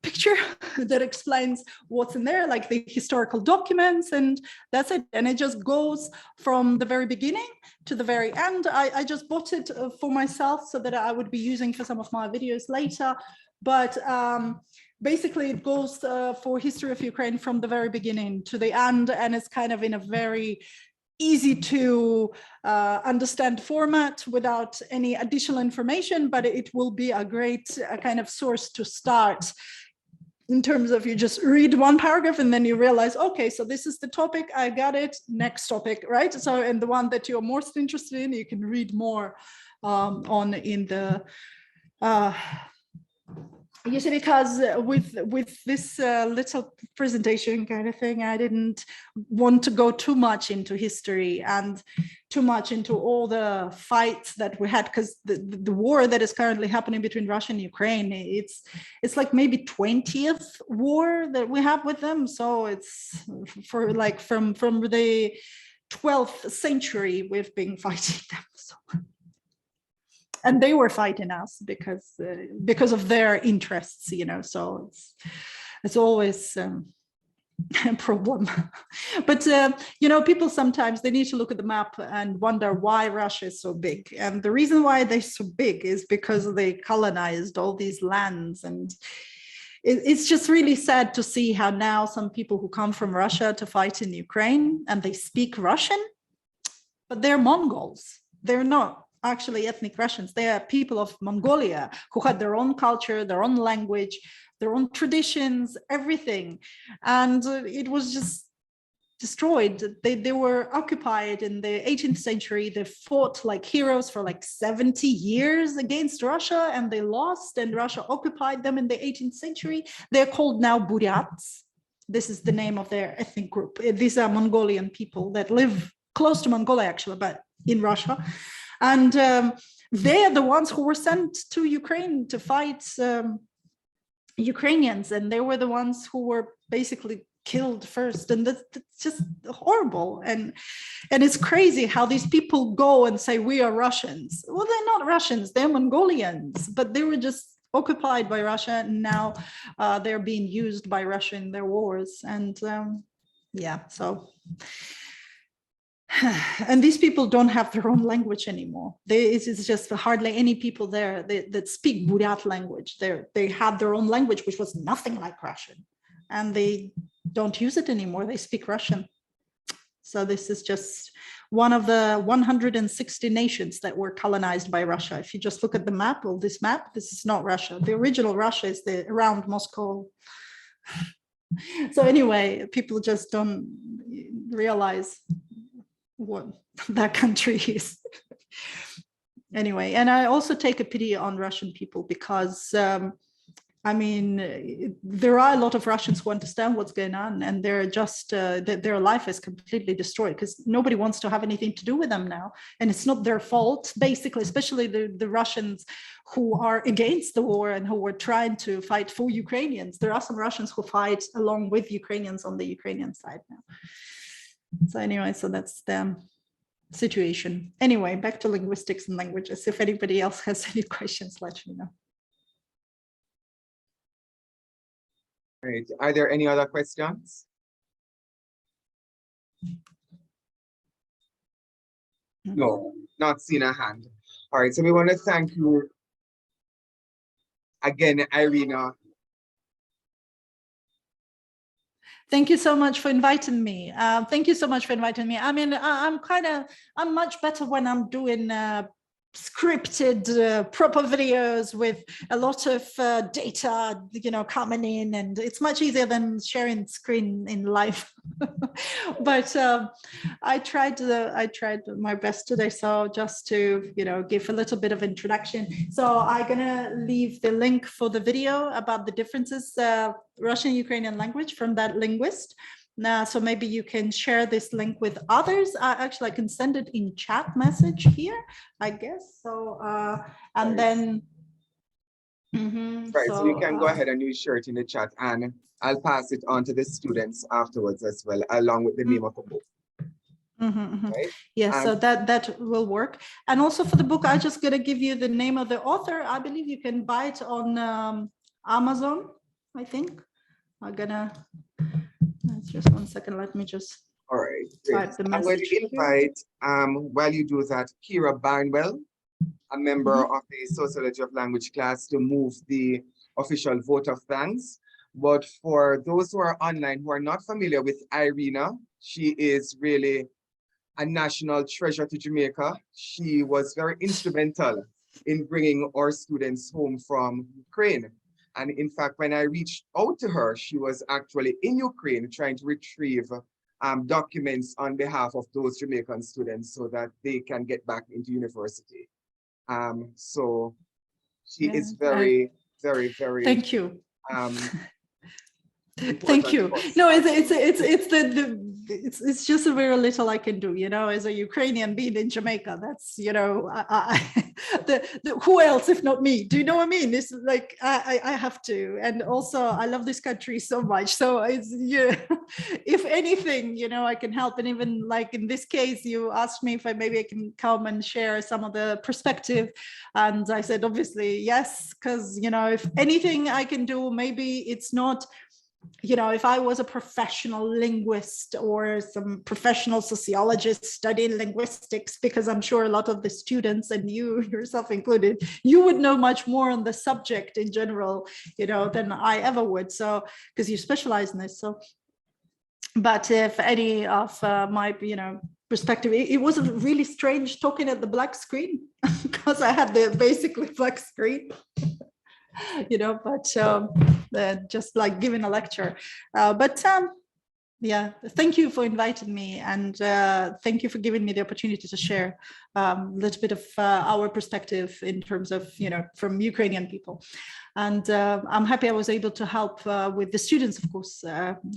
picture that explains what's in there, like the historical documents, and that's it. And it just goes from the very beginning to the very end. I just bought it for myself so that I would be using for some of my videos later. But basically it goes for history of Ukraine from the very beginning to the end, and it's kind of in a very easy to understand format without any additional information, but it will be a great kind of source to start in terms of you just read one paragraph and then you realize, okay, so this is the topic, I got it, next topic, right? So, and the one that you're most interested in, you can read more on in the you see, because with this little presentation kind of thing, I didn't want to go too much into history and too much into all the fights that we had, because the war that is currently happening between Russia and Ukraine, it's like maybe 20th war that we have with them. So it's for like from the 12th century we've been fighting them. So. And they were fighting us because of their interests, you know. So it's always a problem. But you know, people sometimes they need to look at the map and wonder why Russia is so big. And the reason why they're so big is because they colonized all these lands. And it's just really sad to see how now some people who come from Russia to fight in Ukraine and they speak Russian, but they're Mongols. They're not actually ethnic Russians. They are people of Mongolia who had their own culture, their own language, their own traditions, everything. And it was just destroyed. They were occupied in the 18th century. They fought like heroes for like 70 years against Russia, and they lost, and Russia occupied them in the 18th century. They're called now Buryats. This is the name of their ethnic group. These are Mongolian people that live close to Mongolia, actually, but in Russia. And they are the ones who were sent to Ukraine to fight Ukrainians, and they were the ones who were basically killed first. And that's just horrible. And it's crazy how these people go and say, we are Russians. Well, they're not Russians, they're Mongolians, but they were just occupied by Russia, and now they're being used by Russia in their wars. And yeah, so... And these people don't have their own language anymore. It's just hardly any people there that speak Buryat language. They had their own language, which was nothing like Russian, and they don't use it anymore. They speak Russian. So this is just one of the 160 nations that were colonized by Russia. If you just look at the map, well, this map, this is not Russia. The original Russia is around Moscow. So anyway, people just don't realize what that country is. Anyway, and I also take a pity on Russian people, because I mean, there are a lot of Russians who understand what's going on, and they're just their life is completely destroyed because nobody wants to have anything to do with them now, and it's not their fault, basically, especially the Russians who are against the war and who were trying to fight for Ukrainians. There are some Russians who fight along with Ukrainians on the Ukrainian side now. So anyway, so that's the situation. Anyway, back to linguistics and languages. If anybody else has any questions, let me know. Right. Are there any other questions? No, not seeing a hand. All right, so we want to thank you again, Irina. Thank you so much for inviting me. Thank you so much for inviting me. I mean, I'm much better when I'm doing scripted proper videos with a lot of data, you know, coming in, and it's much easier than sharing screen in live. But I tried my best today, so just to, you know, give a little bit of introduction. So I'm gonna leave the link for the video about the differences Russian-Ukrainian language from that linguist. Now, so maybe you can share this link with others. Actually, I can send it in chat message here, I guess. So, and Right. then. Right, so you can go ahead and you share it in the chat, and I'll pass it on to the students afterwards as well, along with the name of the book. Right? Yeah, so that will work. And also for the book, I'm just gonna give you the name of the author. I believe you can buy it on Amazon, I think. Just 1 second, let me just All right, great. type the I'm going message to here. invite, while you do that, Kira Barnwell, a member of the Sociology of Language class, to move the official vote of thanks. But for those who are online who are not familiar with Irina, she is really a national treasure to Jamaica. She was very instrumental in bringing our students home from Ukraine. And in fact, when I reached out to her, she was actually in Ukraine trying to retrieve documents on behalf of those Jamaican students so that they can get back into university. So she is very, very, very. Thank you. Thank important you. to us. No, it's just a very little I can do, you know, as a Ukrainian being in Jamaica. That's, you know, who else if not me? Do you know what I mean? It's like I have to, and also I love this country so much. So it's, yeah, if anything, you know, I can help. And even like in this case, you asked me if maybe I can come and share some of the perspective, and I said obviously yes, because, you know, if anything I can do, maybe it's not. You know, if I was a professional linguist or some professional sociologist studying linguistics, because I'm sure a lot of the students, and you yourself included, you would know much more on the subject in general, you know, than I ever would. So, because you specialize in this. So, but if any of my, you know, perspective, it was really strange talking at the black screen because I had the basically black screen. You know, but just like giving a lecture. Yeah, thank you for inviting me, and thank you for giving me the opportunity to share a little bit of our perspective in terms of, you know, from Ukrainian people. And I'm happy I was able to help with the students, of course,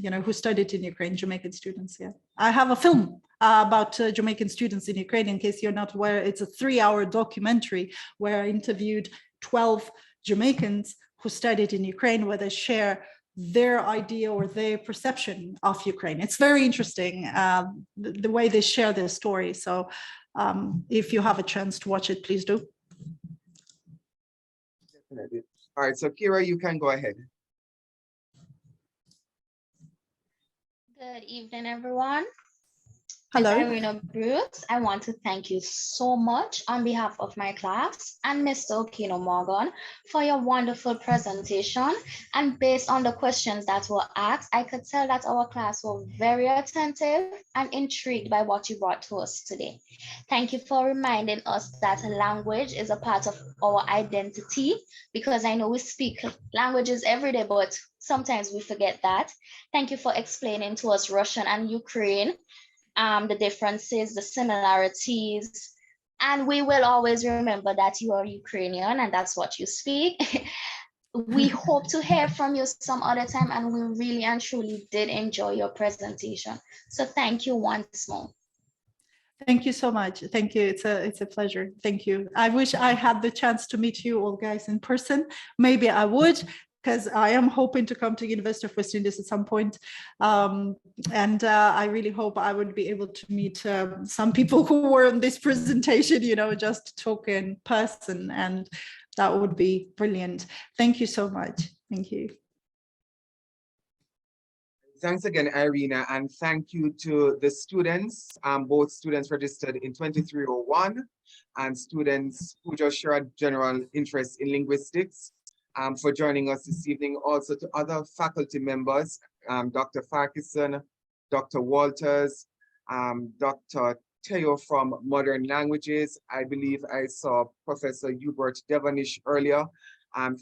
you know, who studied in Ukraine, Jamaican students. Yeah, I have a film about Jamaican students in Ukraine, in case you're not aware. It's a 3-hour documentary where I interviewed 12 Jamaicans who studied in Ukraine, where they share their idea or their perception of Ukraine. It's very interesting, the way they share their story. So if you have a chance to watch it, please do. Definitely. All right, so Kira, you can go ahead. Good evening, everyone. Hello. As Irina Bruce, I want to thank you so much on behalf of my class and Mr. Okino Morgan for your wonderful presentation. And based on the questions that were asked, I could tell that our class were very attentive and intrigued by what you brought to us today. Thank you for reminding us that language is a part of our identity, because I know we speak languages every day, but sometimes we forget that. Thank you for explaining to us Russian and Ukraine, the differences, the similarities, and we will always remember that you are Ukrainian and that's what you speak. We hope to hear from you some other time, and we really and truly did enjoy your presentation. So thank you once more. Thank you so much. Thank you. It's a pleasure. Thank you. I wish I had the chance to meet you all guys in person. Maybe I would, because I am hoping to come to University of West Indies at some point. And I really hope I would be able to meet some people who were in this presentation, you know, just talk in person, and that would be brilliant. Thank you so much. Thank you. Thanks again, Irina, and thank you to the students, both students registered in 2301 and students who just showed general interest in linguistics, for joining us this evening. Also to other faculty members, Dr. Farquharson, Dr. Walters, Dr. Teo from Modern Languages. I believe I saw Professor Hubert Devonish earlier.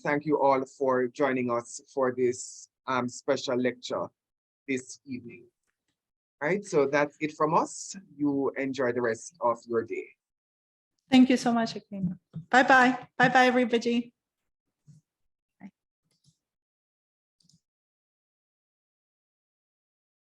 Thank you all for joining us for this special lecture this evening. All right, so that's it from us. You enjoy the rest of your day. Thank you so much, Akina. Bye-bye. Bye-bye, everybody.